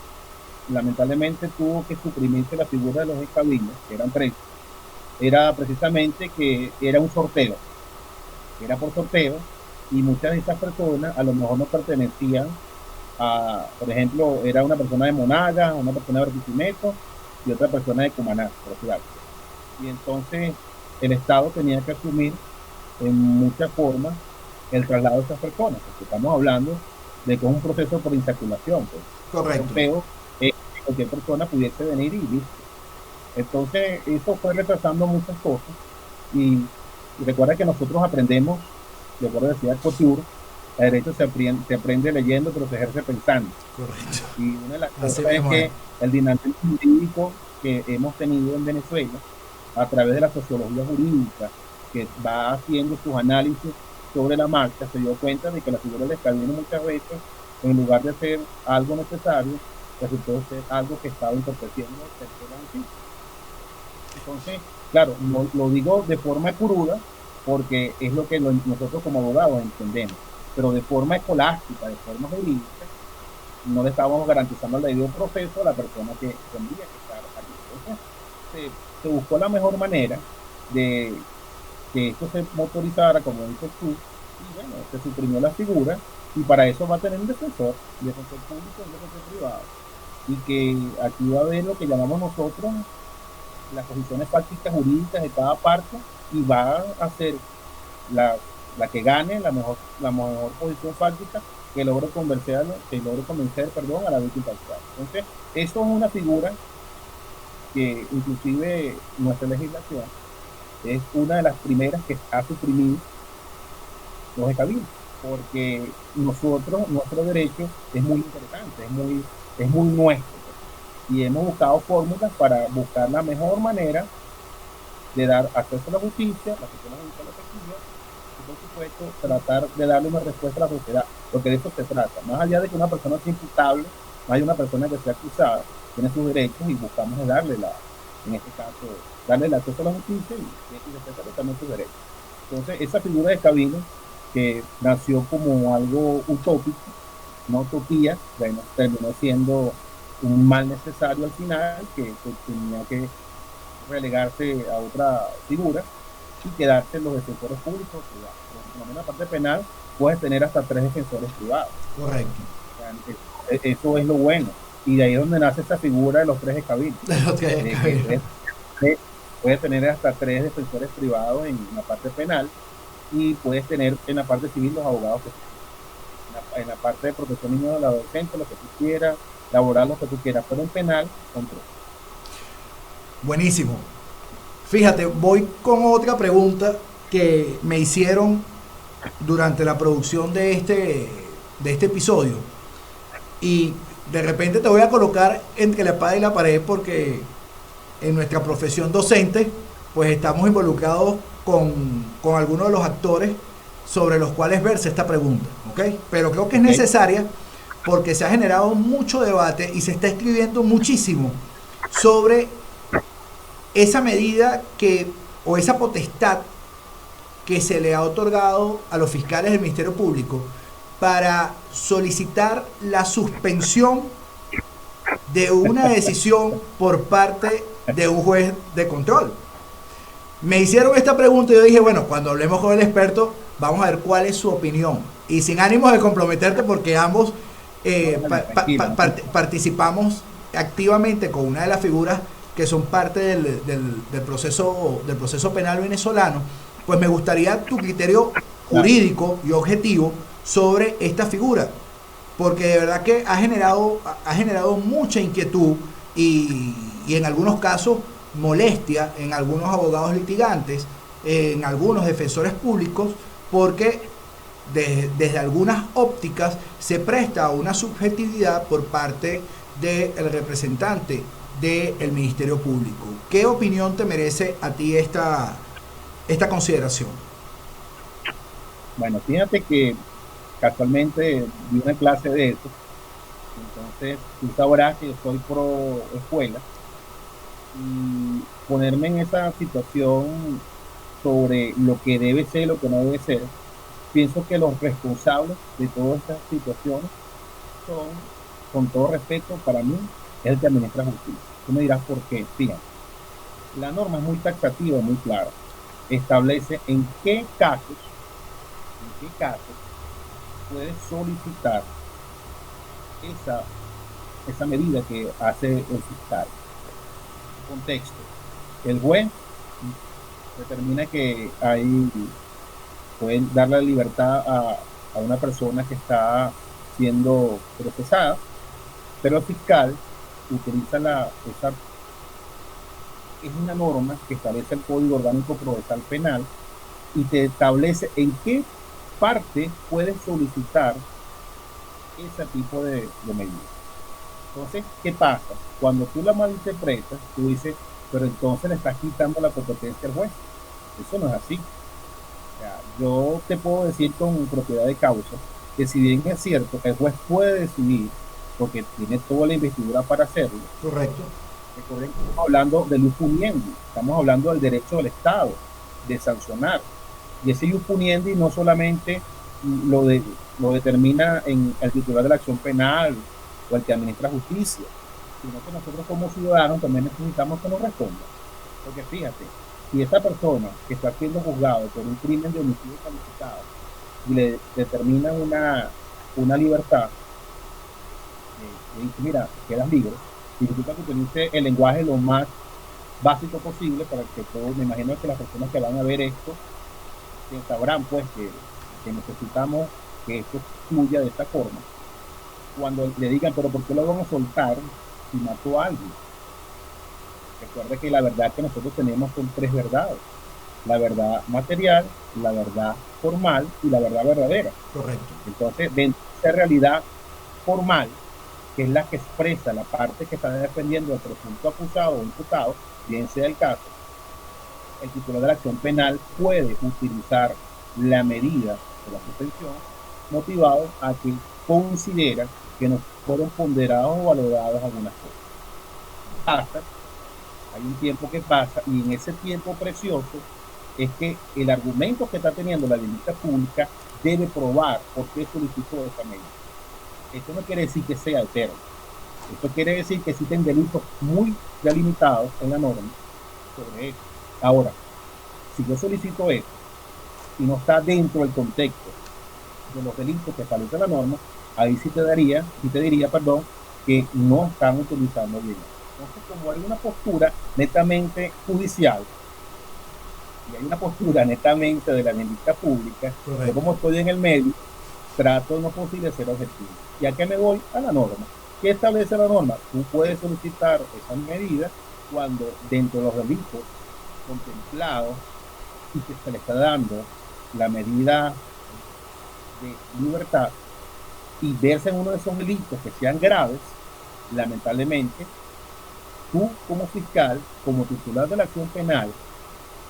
lamentablemente tuvo que suprimirse la figura de los escabillos, que eran tres, era precisamente que era un sorteo, era por sorteo, y muchas de esas personas a lo mejor no pertenecían a, por ejemplo, era una persona de Monagas, una persona de Barquisimeto y otra persona de Cumaná, por decir algo. Y entonces el Estado tenía que asumir en muchas formas el traslado de esas personas, porque estamos hablando de que es un proceso por insaculación, pues. Correcto. Sorteo es que cualquier persona pudiese venir y listo. Entonces, eso fue retrasando muchas cosas. Y recuerda que nosotros aprendemos, de acuerdo decía Couture, el derecho se aprende leyendo, pero se ejerce pensando. Correcto. Y una de las Así cosas es mismo es. que el dinamismo jurídico que hemos tenido en Venezuela, a través de la sociología jurídica, que va haciendo sus análisis sobre la marcha, se dio cuenta de que la figura del escabino muchas veces, en lugar de ser algo necesario, resultó ser algo que estaba entorpeciendo el tercer anuncio. Entonces, claro, lo digo de forma cruda, porque es lo que nosotros como abogados entendemos, pero de forma escolástica, de forma jurídica, no le estábamos garantizando el debido proceso a la persona que tendría que estar aquí. Entonces, se buscó la mejor manera de que esto se motorizara, como dices tú, y bueno, se suprimió la figura, y para eso va a tener un defensor público y un defensor privado, y que aquí va a haber lo que llamamos nosotros las posiciones fácticas jurídicas de cada parte, y va a ser la que gane la mejor posición fáctica que logre convencer, perdón, a la víctima actual. Entonces, eso es una figura que inclusive nuestra legislación es una de las primeras que ha suprimido los escabillos, porque nuestro derecho es muy interesante, es muy nuestro, y hemos buscado fórmulas para buscar la mejor manera de dar acceso a la justicia, la persona judicial efectiva, y por supuesto tratar de darle una respuesta a la sociedad, porque de eso se trata. Más allá de que una persona sea imputable, no hay una persona que sea acusada, tiene sus derechos, y buscamos darle en este caso, darle el acceso a la justicia y respetar también sus derechos. Entonces, esa figura de Cabino, que nació como algo utópico, una utopía, bueno, terminó siendo un mal necesario al final, que tenía que relegarse a otra figura y quedarse los defensores públicos privados. En la parte penal puedes tener hasta 3 defensores privados. Correcto. Eso es lo bueno. Y de ahí es donde nace esa figura de los 3 escabillos. Puedes tener hasta 3 defensores privados en la parte penal, y puedes tener en la parte civil los abogados que en la parte de protección niños de la adolescente, lo que tú quieras, laboral, lo que tú quieras, pero en penal, control. Buenísimo. Fíjate, voy con otra pregunta que me hicieron durante la producción de este episodio, y de repente te voy a colocar entre la espada y la pared, porque en nuestra profesión docente pues estamos involucrados con algunos de los actores sobre los cuales verse esta pregunta, ¿ok? Pero creo que es necesaria porque se ha generado mucho debate y se está escribiendo muchísimo sobre esa medida o esa potestad que se le ha otorgado a los fiscales del Ministerio Público para solicitar la suspensión de una decisión por parte de un juez de control. Me hicieron esta pregunta y yo dije, bueno, cuando hablemos con el experto, vamos a ver cuál es su opinión. Y sin ánimos de comprometerte, porque ambos participamos activamente con una de las figuras que son parte del proceso penal venezolano, pues me gustaría tu criterio jurídico y objetivo sobre esta figura, porque de verdad que ha generado mucha inquietud y en algunos casos molestia en algunos abogados litigantes, en algunos defensores públicos, porque desde algunas ópticas se presta a una subjetividad por parte del representante del Ministerio Público. ¿Qué opinión te merece a ti esta consideración? Bueno, fíjate que casualmente di una clase de eso, entonces tú sabrás que yo soy pro escuela, y ponerme en esa situación sobre lo que debe ser y lo que no debe ser. Pienso que los responsables de todas estas situaciones son, con todo respeto para mí, es el que administra justicia. Tú me dirás por qué. Fíjate, la norma es muy taxativa, muy clara. Establece en qué casos puedes solicitar esa, esa medida que hace el fiscal. Contexto. El juez determina que hay, pueden dar la libertad a una persona que está siendo procesada, pero el fiscal utiliza esa, es una norma que establece el Código Orgánico Procesal Penal y te establece en qué parte puedes solicitar ese tipo de medidas. Entonces, ¿qué pasa? Cuando tú la malinterpretas, tú dices, pero entonces le estás quitando la competencia al juez. Eso no es así. O sea, yo te puedo decir con propiedad de causa que si bien es cierto que el juez puede decidir, porque tiene toda la investidura para hacerlo, Correcto. recuerden que estamos hablando del ius puniendi, estamos hablando del derecho del Estado de sancionar. Y ese ius puniendi no solamente lo, de, lo determina en el titular de la acción penal o el que administra justicia, sino que nosotros como ciudadanos también necesitamos que nos respondan. Porque fíjate, si esta persona que está siendo juzgado por un crimen de homicidio calificado y le determinan una libertad, le dice, mira, quedas libre, significa que utilice el lenguaje lo más básico posible para que todos, me imagino que las personas que van a ver esto sabrán pues que necesitamos que esto fluya de esta forma. Cuando le digan, pero ¿por qué lo van a soltar si mató a alguien? Recuerda que la verdad que nosotros tenemos son tres verdades: la verdad material, la verdad formal y la verdad verdadera. Correcto. Entonces, dentro de esa realidad formal, que es la que expresa la parte que está defendiendo el presunto acusado o imputado, bien sea el caso, el titular de la acción penal puede utilizar la medida de la suspensión motivado a que considera que no fueron ponderados o valorados algunas cosas. Pasa, hay un tiempo que pasa y en ese tiempo precioso es que el argumento que está teniendo la denuncia pública debe probar por qué solicitó esa medida. Esto no quiere decir que sea eterno. Esto quiere decir que existen delitos muy delimitados en la norma sobre esto. Ahora, si yo solicito esto y no está dentro del contexto de los delitos que establece la norma, ahí sí te diría, perdón, que no están utilizando bien. Entonces, como hay una postura netamente judicial y hay una postura netamente de la administración pública, yo como estoy en el medio, trato en lo posible de ser objetivo. ¿Y a qué me voy? A la norma. ¿Qué establece la norma? Tú puedes solicitar esa medida cuando dentro de los delitos contemplados y que se le está dando la medida de libertad y verse en uno de esos delitos que sean graves, lamentablemente, tú como fiscal, como titular de la acción penal,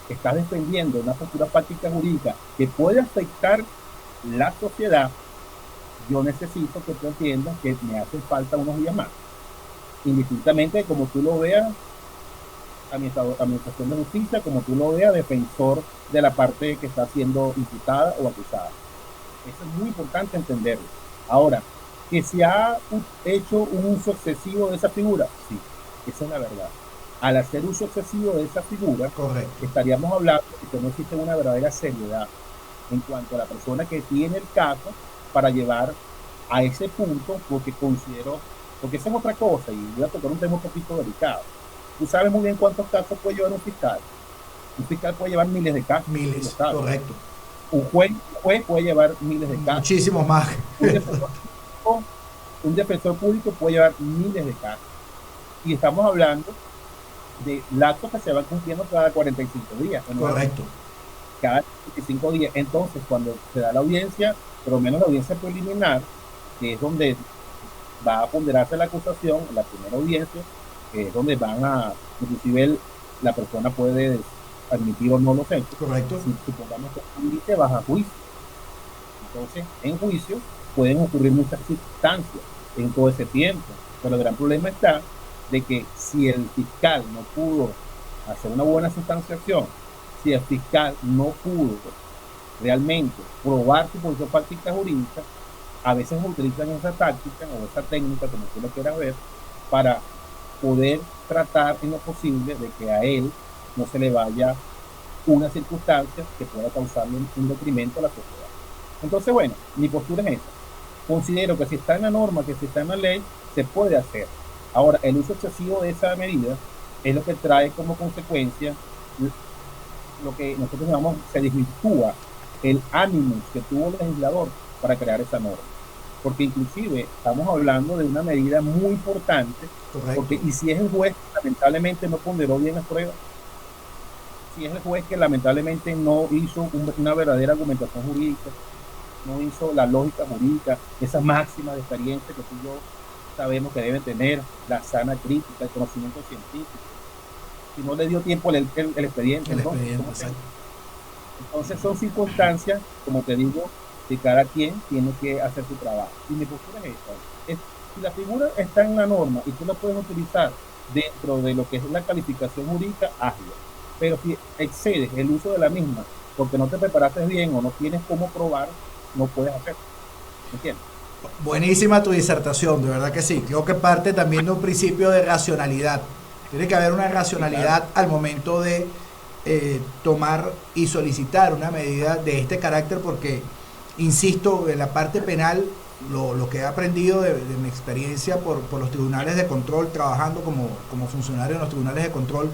estás defendiendo una postura práctica jurídica que puede afectar la sociedad. Yo necesito que tú entiendas que me hacen falta unos días más. Indistintamente, como tú lo veas, administración de justicia, como tú lo veas, defensor de la parte que está siendo imputada o acusada. Eso es muy importante entenderlo. Ahora, que se ha hecho un uso excesivo de esa figura, sí, esa es la verdad. Al hacer uso excesivo de esa figura, correcto, estaríamos hablando de que no existe una verdadera seriedad en cuanto a la persona que tiene el caso para llevar a ese punto, porque considero, porque esa es otra cosa, y voy a tocar un tema un poquito delicado. Tú sabes muy bien cuántos casos puede llevar un fiscal. Un fiscal puede llevar miles de casos. miles, correcto. Un juez puede llevar miles de casos. Muchísimos más. Un defensor público puede llevar miles de casos. Y estamos hablando de lapsos que se van cumpliendo cada 45 días. Correcto. Cada 45 días. Entonces, cuando se da la audiencia, por lo menos la audiencia preliminar, que es donde va a ponderarse la acusación, la primera audiencia, que es donde van a, inclusive la persona puede admitir o no los hechos. Correcto. Si supongamos que te vas a juicio. Entonces, en juicio pueden ocurrir muchas circunstancias en todo ese tiempo. Pero el gran problema está de que si el fiscal no pudo hacer una buena sustanciación, si el fiscal no pudo realmente probar su posición práctica jurídica, a veces utilizan esa táctica o esa técnica, como tú lo quieras ver, para poder tratar en lo posible de que a él no se le vaya una circunstancia que pueda causarle un detrimento a la sociedad. Entonces, bueno, mi postura es esa. Considero que si está en la norma, que si está en la ley, se puede hacer. Ahora, el uso excesivo de esa medida es lo que trae como consecuencia lo que nosotros llamamos, se desvirtúa el ánimo que tuvo el legislador para crear esa norma. Porque inclusive estamos hablando de una medida muy importante, porque y si es el juez que lamentablemente no ponderó bien las pruebas, si es el juez que lamentablemente no hizo una verdadera argumentación jurídica, no hizo la lógica jurídica, esa máxima de experiencia que tú y yo sabemos que deben tener, la sana crítica, el conocimiento científico, si no le dio tiempo el expediente. Entonces son circunstancias, como te digo, que cada quien tiene que hacer su trabajo. Y mi postura es esta. Si la figura está en la norma y tú la puedes utilizar dentro de lo que es la calificación jurídica, hazlo. Pero si excedes el uso de la misma porque no te preparaste bien o no tienes cómo probar, no puedes hacerlo. ¿Entiendes? Buenísima tu disertación, de verdad que sí. Creo que parte también de un principio de racionalidad. Tiene que haber una racionalidad, sí, claro, al momento de tomar y solicitar una medida de este carácter, porque, insisto, en la parte penal, lo que he aprendido de mi experiencia por los tribunales de control, trabajando como funcionario en los tribunales de control,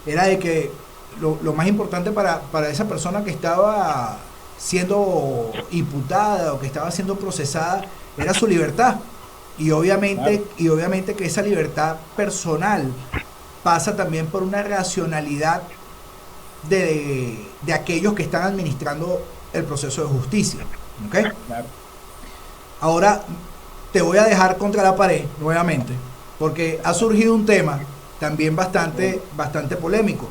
era de que lo más importante para esa persona que estaba siendo imputada o que estaba siendo procesada era su libertad, y obviamente, claro, y obviamente que esa libertad personal pasa también por una racionalidad de aquellos que están administrando el proceso de justicia. ¿Okay? Claro. Ahora te voy a dejar contra la pared nuevamente, porque ha surgido un tema también bastante polémico.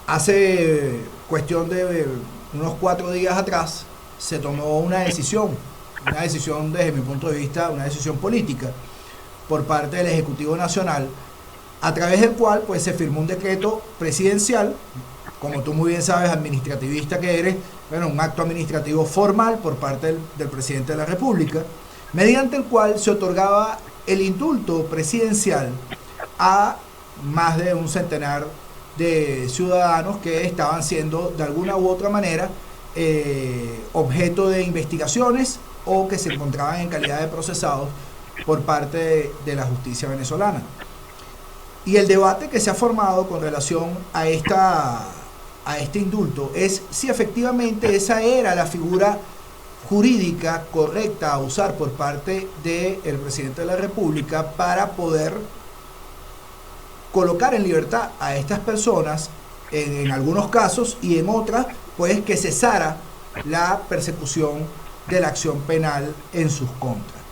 Hace cuestión de unos 4 días atrás se tomó una decisión desde mi punto de vista, una decisión política por parte del Ejecutivo Nacional, a través del cual pues se firmó un decreto presidencial, como tú muy bien sabes, administrativista que eres, bueno, un acto administrativo formal por parte del presidente de la República, mediante el cual se otorgaba el indulto presidencial a más de un centenar de ciudadanos que estaban siendo de alguna u otra manera objeto de investigaciones o que se encontraban en calidad de procesados por parte de la justicia venezolana. Y el debate que se ha formado con relación a este indulto es si efectivamente esa era la figura jurídica correcta a usar por parte del presidente de la República para poder colocar en libertad a estas personas en algunos casos, y en otras pues que cesara la persecución de la acción penal en sus contras.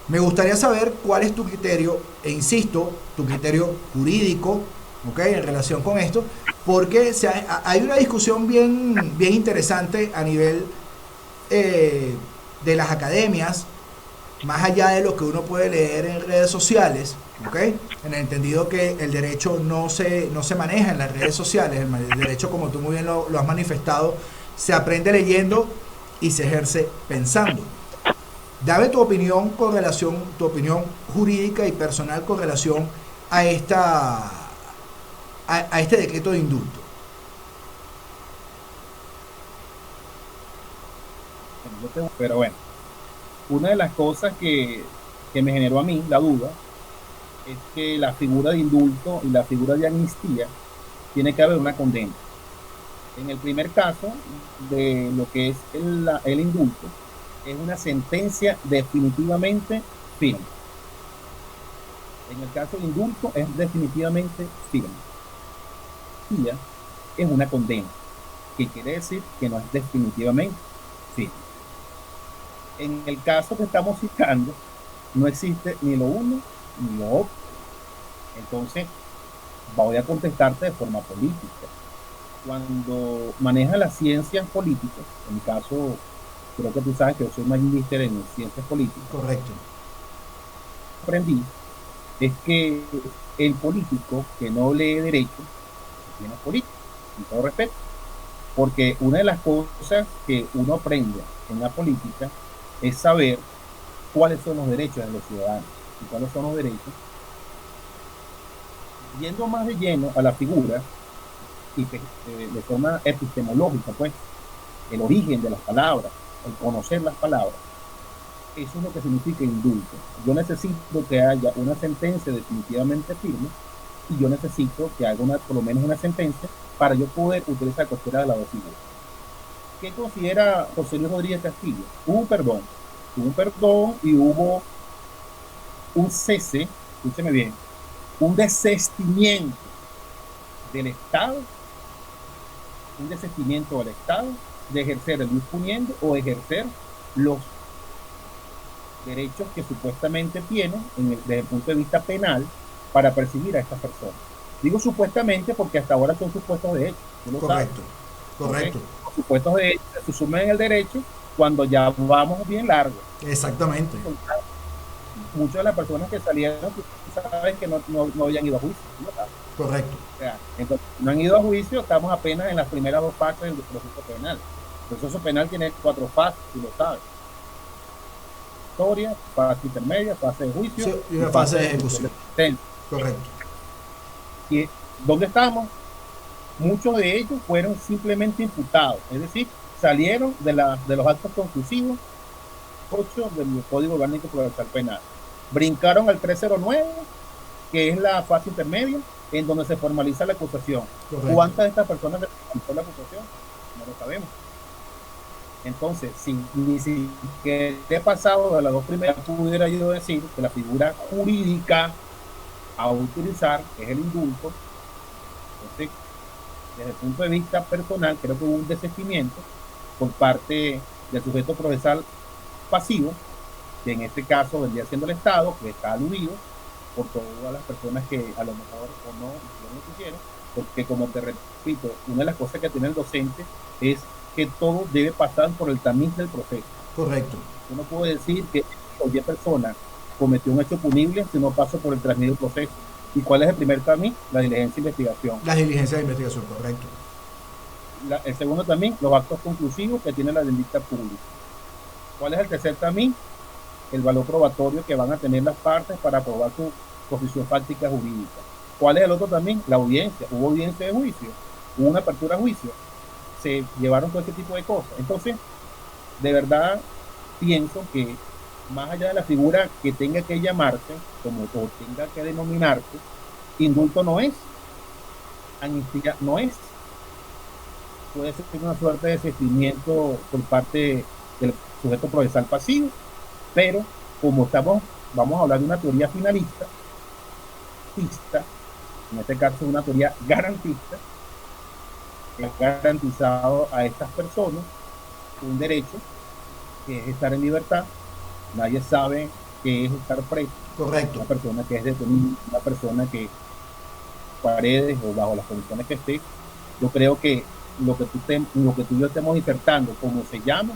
Me gustaría saber cuál es tu criterio, e insisto, tu criterio jurídico, ¿okay?, en relación con esto, porque hay una discusión bien interesante a nivel de las academias, más allá de lo que uno puede leer en redes sociales, ¿okay?, en el entendido que el derecho no se maneja en las redes sociales. El derecho, como tú muy bien lo has manifestado, se aprende leyendo y se ejerce pensando. Dame tu opinión tu opinión jurídica y personal con relación a este decreto de indulto. Pero bueno, una de las cosas que me generó a mí la duda es que la figura de indulto y la figura de amnistía tiene que haber una condena. En el primer caso de lo que es el indulto, es una sentencia definitivamente firme. En el caso del indulto es definitivamente firme. Y ya es una condena, que quiere decir que no es definitivamente firme. En el caso que estamos citando, no existe ni lo uno ni lo otro. Entonces, voy a contestarte de forma política. Cuando maneja las ciencias políticas, en mi caso, creo que tú sabes que yo soy magíster en ciencias políticas. Correcto. Aprendí es que el político que no lee derecho no es político, con todo respeto. Porque una de las cosas que uno aprende en la política es saber cuáles son los derechos de los ciudadanos y cuáles son los derechos Yendo más de lleno a la figura y de forma epistemológica, pues, el origen de las palabras, el conocer las palabras, eso es lo que significa indulto. Yo necesito que haya una sentencia definitivamente firme y yo necesito que haga por lo menos una sentencia para yo poder utilizar cualquiera de las dos figuras. ¿Qué considera José Luis Rodríguez Castillo? Hubo un perdón y hubo un cese, escúcheme bien, un desistimiento del Estado, de ejercer el disponiendo o ejercer los derechos que supuestamente tiene desde el punto de vista penal para perseguir a estas personas. Digo supuestamente porque hasta ahora son supuestos de hecho. Correcto, correcto. Los supuestos de hecho se suman en el derecho cuando ya vamos bien largo. Exactamente. Muchas de las personas que salieron saben que no habían ido a juicio. ¿No? Correcto. O sea, entonces, no han ido a juicio, estamos apenas en las primeras dos fases del proceso penal. El proceso penal tiene 4 fases, si lo sabes. Historia, fase intermedia, fase de juicio, sí, y una fase de ejecución. Correcto. ¿Y dónde estamos? Muchos de ellos fueron simplemente imputados, es decir, salieron de los actos conclusivos 8 del Código Orgánico Procesal Penal. Brincaron al 309, que es la fase intermedia, en donde se formaliza la acusación. Correcto. ¿Cuántas de estas personas se formalizó la acusación? No lo sabemos. Entonces, si ni siquiera he pasado de las dos primeras, pudiera yo decir que la figura jurídica a utilizar es el indulto. Entonces, desde el punto de vista personal, creo que hubo un desistimiento por parte del sujeto procesal pasivo, que en este caso vendría siendo el Estado, que está aludido por todas las personas que a lo mejor o no lo quisieron, porque como te repito, una de las cosas que tiene el docente es que todo debe pasar por el tamiz del proceso. Correcto. Yo no puedo decir que cualquier persona cometió un hecho punible si no pasa por el tamiz del proceso. ¿Y cuál es el primer tamiz? La diligencia de investigación. La diligencia de investigación, correcto. El segundo tamiz, los actos conclusivos que tiene la vindicta pública. ¿Cuál es el tercer tamiz? El valor probatorio que van a tener las partes para probar su posición fáctica jurídica. ¿Cuál es el otro tamiz? La audiencia. Hubo audiencia de juicio, hubo una apertura a juicio. Se llevaron todo este tipo de cosas. Entonces, de verdad, pienso que más allá de la figura que tenga que llamarse, como o tenga que denominarse, indulto no es, amnistía no es, puede ser una suerte de desistimiento por parte del sujeto procesal pasivo, pero como vamos a hablar de una teoría finalista, en este caso una teoría garantista, que ha garantizado a estas personas un derecho que es estar en libertad. Nadie sabe qué es estar preso. Correcto. Una persona que es detenida, una persona que paredes o bajo las condiciones que esté. Yo creo que lo que tú y yo estemos disertando, como se llama,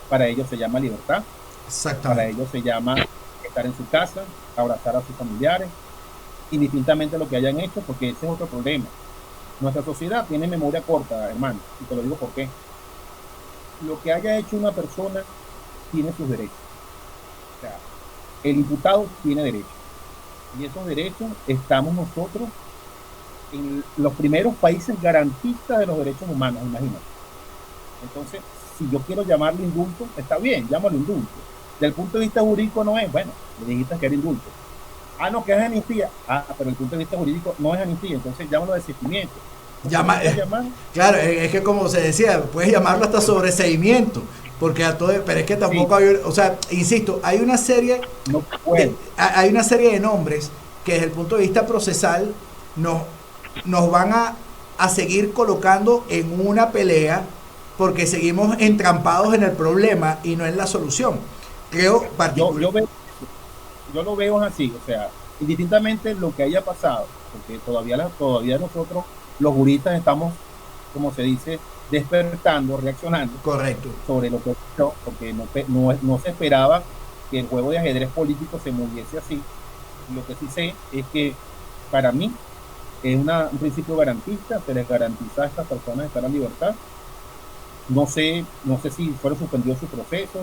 para ellos se llama libertad. Exactamente. Para ellos se llama estar en su casa, abrazar a sus familiares, indistintamente lo que hayan hecho, porque ese es otro problema. Nuestra sociedad tiene memoria corta, hermano, y te lo digo por qué. Lo que haya hecho una persona tiene sus derechos. O sea, el imputado tiene derechos. Y esos derechos estamos nosotros en los primeros países garantistas de los derechos humanos, imagínate. Entonces, si yo quiero llamarle indulto, está bien, llámalo indulto. Del punto de vista jurídico no es, bueno, le dijiste que era indulto. Ah, no, que es amnistía. Ah, pero el punto de vista jurídico no es amnistía, entonces llámalo desistimiento. Claro, es que como se decía, puedes llamarlo hasta sobreseimiento, porque a todo, pero es que tampoco sí. O sea, insisto, hay una serie de nombres que desde el punto de vista procesal nos van a seguir colocando en una pelea porque seguimos entrampados en el problema y no en la solución. Creo yo lo veo así, o sea, indistintamente lo que haya pasado, porque todavía nosotros los juristas estamos, como se dice, despertando, reaccionando. Correcto. Sobre lo que ocurrió, porque no se esperaba que el juego de ajedrez político se moviese así. Lo que sí sé es que para mí es un principio garantista, se les garantiza a estas personas estar en libertad. No sé si fueron suspendidos sus procesos,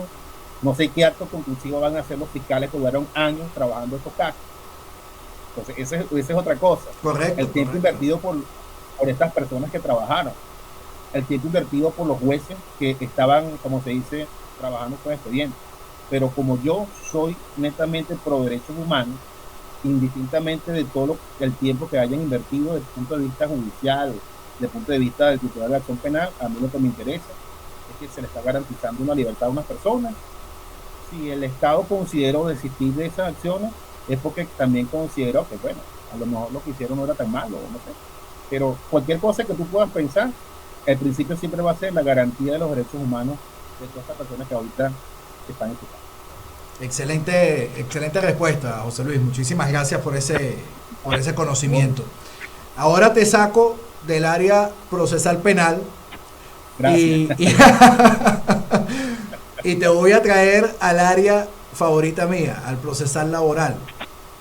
no sé qué acto conclusivo van a hacer los fiscales que duraron años trabajando estos casos, Entonces, esa es otra cosa. Correcto, El tiempo correcto. invertido por estas personas que trabajaron, el tiempo invertido por los jueces que estaban, como se dice, trabajando con expedientes. Pero como yo soy netamente pro derechos humanos, indistintamente de todo el tiempo que hayan invertido desde el punto de vista judicial, desde el punto de vista del titular de la acción penal, a mí lo que me interesa es que se le está garantizando una libertad a unas personas. Si el Estado consideró desistir de esas acciones, es porque también consideró que, bueno, a lo mejor lo que hicieron no era tan malo, no sé. Pero cualquier cosa que tú puedas pensar, el principio siempre va a ser la garantía de los derechos humanos de todas estas personas que ahorita están en tu casa. Excelente, excelente respuesta, José Luis. Muchísimas gracias por ese conocimiento. Ahora te saco del área procesal penal Gracias. y y te voy a traer al área favorita mía, al procesal laboral,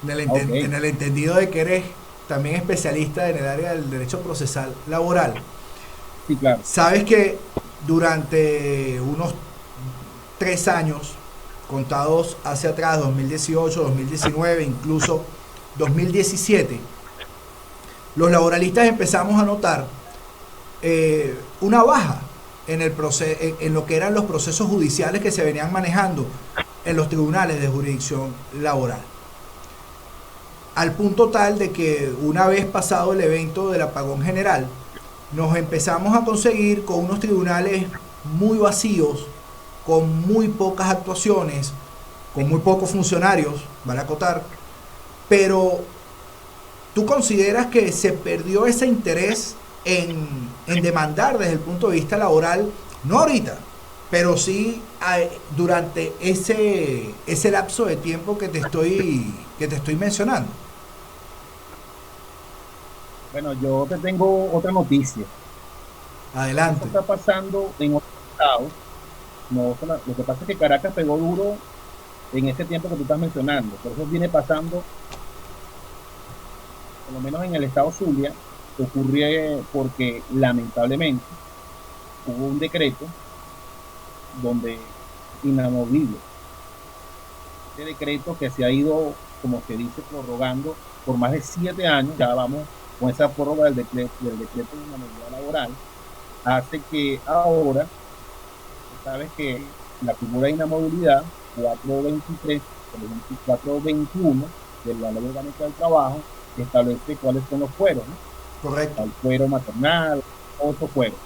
Okay. en el entendido de que eres también especialista en el área del derecho procesal laboral. Sí, claro. Sabes que durante unos 3 años, contados hacia atrás, 2018, 2019, incluso 2017, los laboralistas empezamos a notar una baja en, en lo que eran los procesos judiciales que se venían manejando en los tribunales de jurisdicción laboral. Al punto tal de que una vez pasado el evento del apagón general, nos empezamos a conseguir con unos tribunales muy vacíos, con muy pocas actuaciones, con muy pocos funcionarios, vale acotar, pero ¿tú consideras que se perdió ese interés en demandar desde el punto de vista laboral, no ahorita, pero sí durante ese lapso de tiempo que te estoy mencionando? Bueno, yo te tengo otra noticia. Eso Adelante. está pasando en otros estados. No, lo que pasa es que Caracas pegó duro en ese tiempo que tú estás mencionando. Por eso viene pasando, por lo menos en el estado Zulia, ocurre porque lamentablemente hubo un decreto donde inamovible. Este decreto que se ha ido, como se dice, prorrogando por más de 7 años, ya vamos con esa prórroga del decreto de inamovilidad laboral, hace que ahora, sabes que la figura de inamovilidad 423 por el 2421 de la Ley Orgánica del Trabajo establece cuáles son los fueros, ¿no? Correcto. El fuero maternal, otros fueros.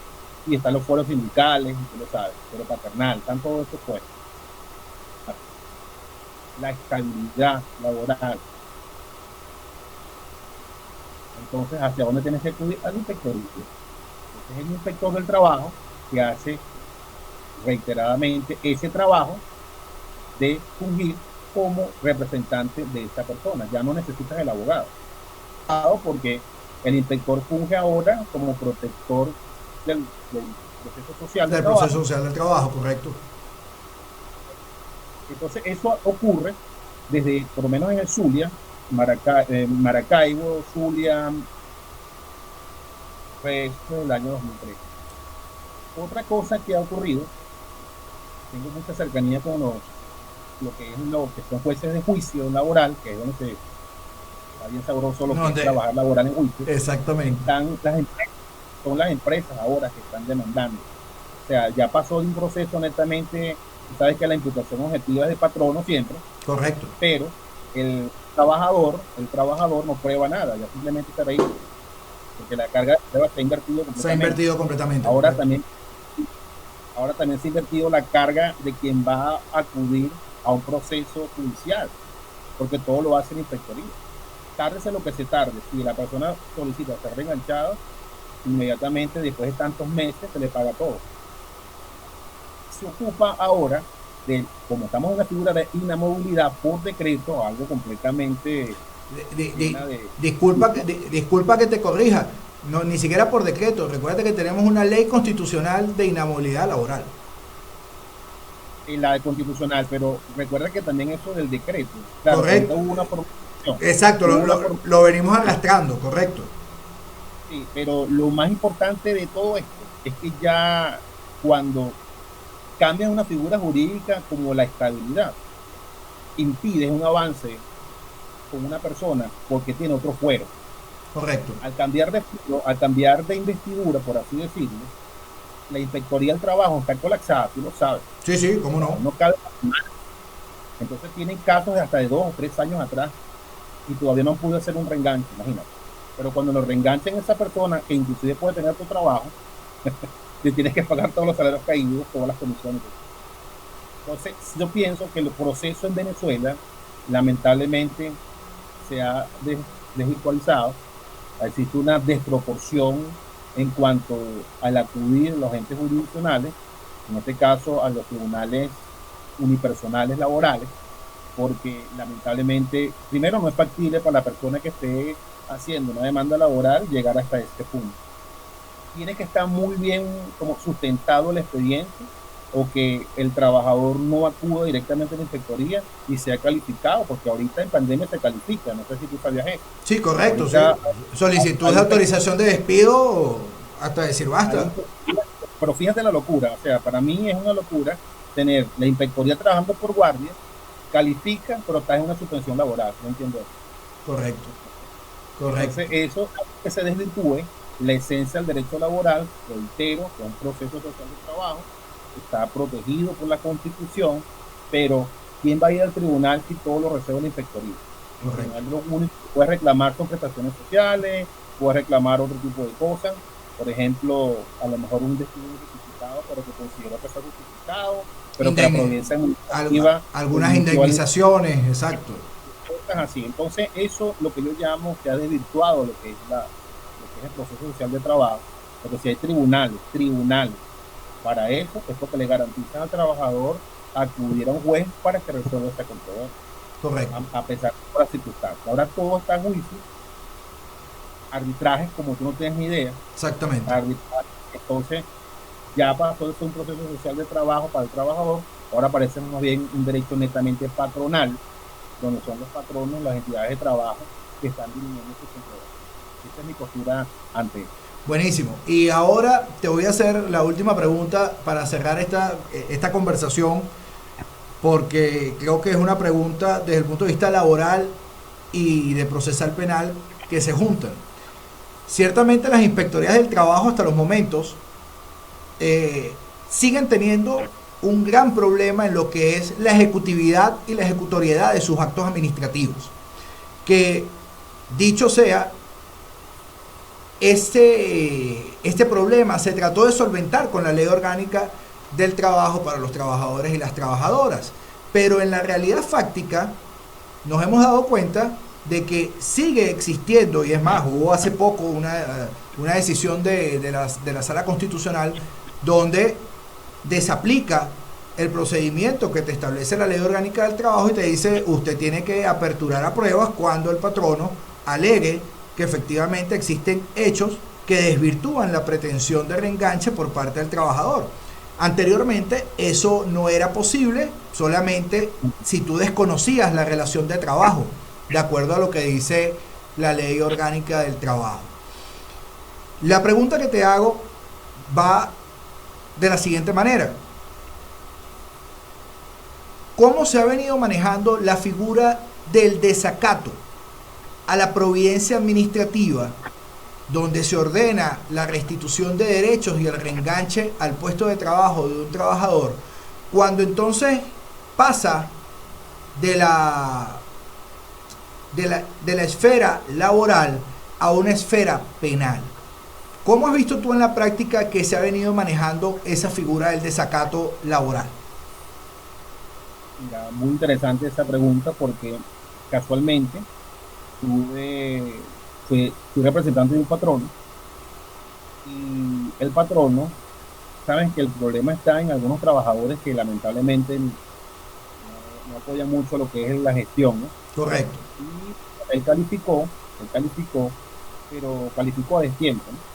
Y están los fueros sindicales, tú lo sabes, fuero paternal, están todos estos fueros. La estabilidad laboral. Entonces, ¿hacia dónde tienes que acudir? Al inspectoría. Entonces, es el inspector del trabajo que hace reiteradamente ese trabajo de fungir como representante de esta persona. Ya no necesitas el abogado, porque el inspector funge ahora como protector del proceso social del Del trabajo. proceso social del trabajo, correcto. Entonces, eso ocurre desde, por lo menos en el Zulia, Maracaibo, Zulia, pues, el año 2003. Otra cosa que ha ocurrido, tengo mucha cercanía con lo que es lo que son jueces de juicio laboral, que es donde se está bien sabroso lo No, que es trabajar laboral en juicio. exactamente. Son las empresas ahora que están demandando. O sea, ya pasó de un proceso netamente, tú sabes que la imputación objetiva es de patrono siempre, Correcto. pero el trabajador no prueba nada, ya simplemente está ahí, porque la carga de prueba está invertido completamente. Se ha invertido completamente. Ahora también se ha invertido la carga de quien va a acudir a un proceso judicial, porque todo lo hace la inspectoría. Tárdese lo que se tarde, si la persona solicita ser reenganchada, inmediatamente después de tantos meses se le paga todo. Se ocupa ahora de, como estamos en una figura de inamovilidad por decreto, algo completamente disculpa que te corrija, no, ni siquiera por decreto. Recuerda que tenemos una ley constitucional de inamovilidad laboral. en la constitucional, pero recuerda que también eso del decreto, claro, Correcto. hubo una formación. Exacto, lo venimos arrastrando, correcto. Sí, pero lo más importante de todo esto es que ya cuando cambian una figura jurídica como la estabilidad, impide un avance con una persona porque tiene otro fuero. Correcto. Al cambiar de investidura, por así decirlo, la Inspectoría del Trabajo está colapsada, tú lo sabes. Sí, sí, cómo no. No cabe más. Entonces tienen casos de hasta de 2 o 3 años atrás y todavía no han podido hacer un reenganche, imagínate. Pero cuando lo reenganchen a esa persona, que inclusive puede tener tu trabajo, le tienes que pagar todos los salarios caídos, todas las comisiones. Entonces, yo pienso que el proceso en Venezuela, lamentablemente, se ha desvirtualizado. Existe una desproporción en cuanto al acudir a los entes jurisdiccionales, en este caso a los tribunales unipersonales laborales, porque lamentablemente, primero, no es factible para la persona que esté haciendo una demanda laboral llegar hasta este punto. Tiene que estar muy bien como sustentado el expediente, o que el trabajador no acuda directamente a la inspectoría y sea calificado, porque ahorita en pandemia se califica, no sé si tú sabías eso. Sí, correcto. Ahorita, sí. Solicitud de autorización de despido hasta decir basta. Pero fíjate la locura, o sea, para mí es una locura tener la inspectoría trabajando por guardia, califica, pero está en una suspensión laboral, no entiendo eso. Correcto. Correcto. Entonces, eso hace que se desvirtúe la esencia del derecho laboral, reitero, que es un proceso social de trabajo, está protegido por la Constitución, pero ¿quién va a ir al tribunal si todo lo resuelve la inspectoría? El tribunal lo único que puede reclamar son prestaciones sociales, puede reclamar otro tipo de cosas, por ejemplo, a lo mejor un despido justificado, pero que considera que está justificado, pero que la providencia administrativa, algunas indemnizaciones, exacto. Cosas así. Entonces, eso lo que yo llamo que ha desvirtuado lo que es el proceso social de trabajo, porque si hay tribunales para eso, es porque le garantizan al trabajador acudir a un juez para que resuelva esta controversia. Correcto. A pesar de las circunstancias. Ahora todo está en juicio, arbitrajes como tú no tienes ni idea. Exactamente. Entonces, ya pasó de ser un proceso social de trabajo para el trabajador, ahora parece más bien un derecho netamente patronal, donde son los patronos, las entidades de trabajo que están dirigiendo sus controversias. Esa es mi postura ante esto. Buenísimo. Y ahora te voy a hacer la última pregunta para cerrar esta conversación, porque creo que es una pregunta desde el punto de vista laboral y de procesal penal que se juntan. Ciertamente las inspectorías del trabajo hasta los momentos siguen teniendo un gran problema en lo que es la ejecutividad y la ejecutoriedad de sus actos administrativos. Que, dicho sea, este problema se trató de solventar con la ley orgánica del trabajo para los trabajadores y las trabajadoras, pero en la realidad fáctica nos hemos dado cuenta de que sigue existiendo, y es más, hubo hace poco una decisión de la Sala Constitucional donde desaplica el procedimiento que te establece la ley orgánica del trabajo y te dice usted tiene que aperturar a pruebas cuando el patrono alegue que efectivamente existen hechos que desvirtúan la pretensión de reenganche por parte del trabajador. Anteriormente eso no era posible, solamente si tú desconocías la relación de trabajo, de acuerdo a lo que dice la ley orgánica del trabajo. La pregunta que te hago va de la siguiente manera: ¿cómo se ha venido manejando la figura del desacato a la providencia administrativa, donde se ordena la restitución de derechos y el reenganche al puesto de trabajo de un trabajador, cuando entonces pasa de la esfera laboral a una esfera penal? ¿Cómo has visto tú en la práctica que se ha venido manejando esa figura del desacato laboral? Mira, muy interesante esa pregunta, porque casualmente fui representante de un patrono, y el patrono, saben que el problema está en algunos trabajadores que lamentablemente no apoyan mucho lo que es la gestión, ¿no? Correcto. Y él calificó, pero calificó a destiempo, ¿no?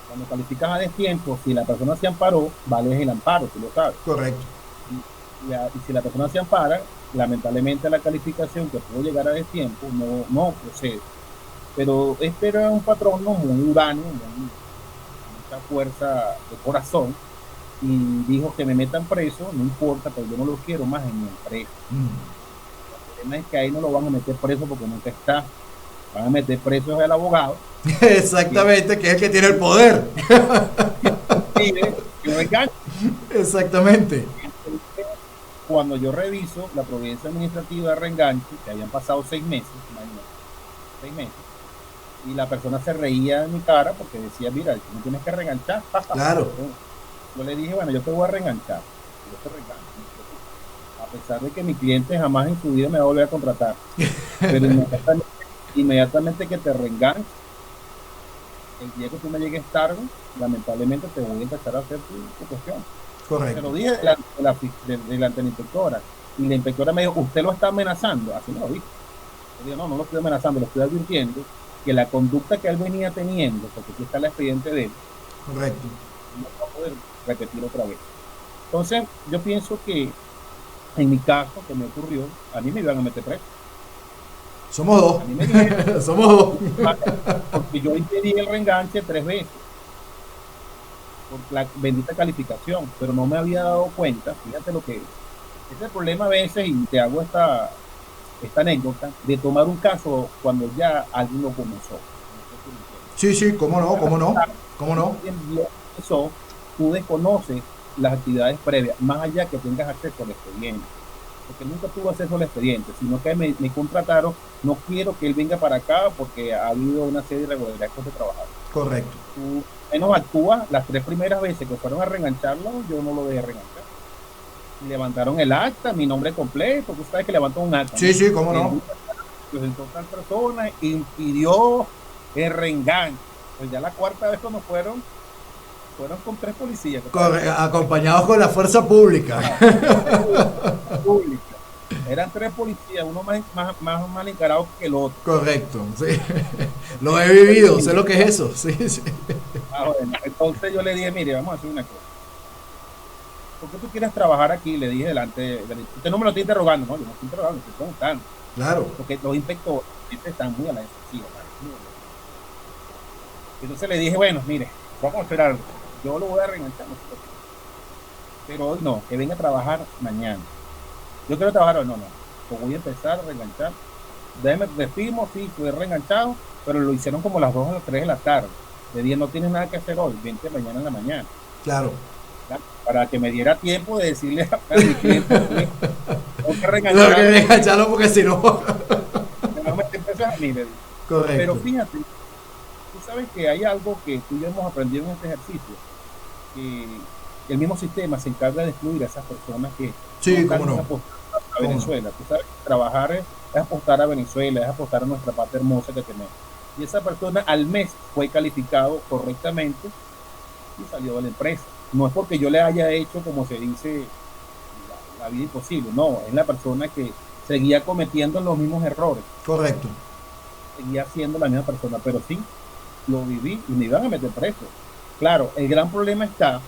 Cuando calificas a destiempo, si la persona se amparó, vale el amparo, tú lo sabes. Correcto. Y si la persona se ampara, lamentablemente la calificación que pudo llegar a destiempo no procede. Pero este era un patrono muy urbano, mucha fuerza de corazón, y dijo que me metan preso, no importa, pero yo no lo quiero más en mi empresa. El tema es que ahí no lo van a meter preso porque nunca está. Van a meter preso al abogado, Exactamente, que es el que tiene el poder. que pide que lo enganche. Exactamente. Entonces, cuando yo reviso la providencia administrativa de reenganche, que habían pasado 6 meses, imagínate, 6 meses, y la persona se reía en mi cara porque decía, mira, tú me tienes que reenganchar. Claro. Yo le dije, bueno, yo te voy a reenganchar, yo te reengancho, a pesar de que mi cliente jamás en su vida me va a volver a contratar, pero inmediatamente que te reenganche, el día que tú me llegues tarde, lamentablemente te voy a empezar a hacer tu cuestión. Se lo Correcto. dije delante de la inspectora, y la inspectora me dijo, usted lo está amenazando, así me lo dijo. Yo digo, no, no lo estoy amenazando, lo estoy advirtiendo que la conducta que él venía teniendo, porque aquí está el expediente de él, Correcto. no va a poder repetir otra vez. Entonces, yo pienso que en mi caso, que me ocurrió, a mí me iban a meter preso. Somos dos. A mí me dijeron, Somos dos. porque yo impedí el reenganche 3 veces por la bendita calificación, pero no me había dado cuenta, fíjate lo que es. Ese es el problema a veces, y te hago esta anécdota, de tomar un caso cuando ya alguien lo comenzó. No sé si me entiendes. Sí, sí, cómo no, cómo no, cómo no. Eso, tú desconoces las actividades previas, más allá que tengas acceso al expediente. Porque nunca tuve acceso al expediente, sino que me contrataron, no quiero que él venga para acá porque ha habido una serie de irregularidades con este trabajador. Correcto. Tú menos actúas, las 3 primeras veces que fueron a reengancharlo, yo no lo dejé reenganchar. Y levantaron el acta, mi nombre completo, tú sabes que levantan un acta, Sí, ¿no? sí, cómo no. Presentó tal persona, impidió el reenganche. Pues ya la cuarta vez cuando fueron con 3 policías. Acompañados con la fuerza pública. Pública. Eran 3 policías, uno más mal encarado que el otro. Correcto, sí. Lo he vivido, sé lo que es eso. Sí, sí. Bueno, entonces yo le dije, mire, vamos a hacer una cosa. ¿Por qué tú quieres trabajar aquí? Le dije delante, usted no me lo está interrogando, no, yo no estoy interrogando, estoy preguntando. Claro. Porque los inspectores están muy a la defensiva. Entonces le dije, bueno, mire, vamos a esperar, yo lo voy a reenganchar, pero hoy no, que venga a trabajar mañana. Yo quiero trabajar hoy, no, lo voy a empezar a reenganchar. Déjeme, despimos, sí, fui reenganchado, pero lo hicieron como las 2 o las 3 de la tarde. Le dije, no tienes nada que hacer hoy, vente mañana en la mañana. Claro. ¿Verdad? Para que me diera tiempo de decirle a mi cliente, tengo que Lo que reengancharlo porque si no. a mí, le dije. Correcto. Pero fíjate, tú sabes que hay algo que tú y yo hemos aprendido en este ejercicio, que el mismo sistema se encarga de excluir a esas personas que sí, no cómo no. A Venezuela. Tú sabes que trabajar es apostar a Venezuela, es apostar a nuestra patria hermosa que tenemos. Y esa persona al mes fue calificado correctamente y salió de la empresa. No es porque yo le haya hecho, como se dice, la vida imposible, no, es la persona que seguía cometiendo los mismos errores. Correcto. Seguía siendo la misma persona, pero sí, lo viví y me iban a meter preso. Claro, el gran problema está,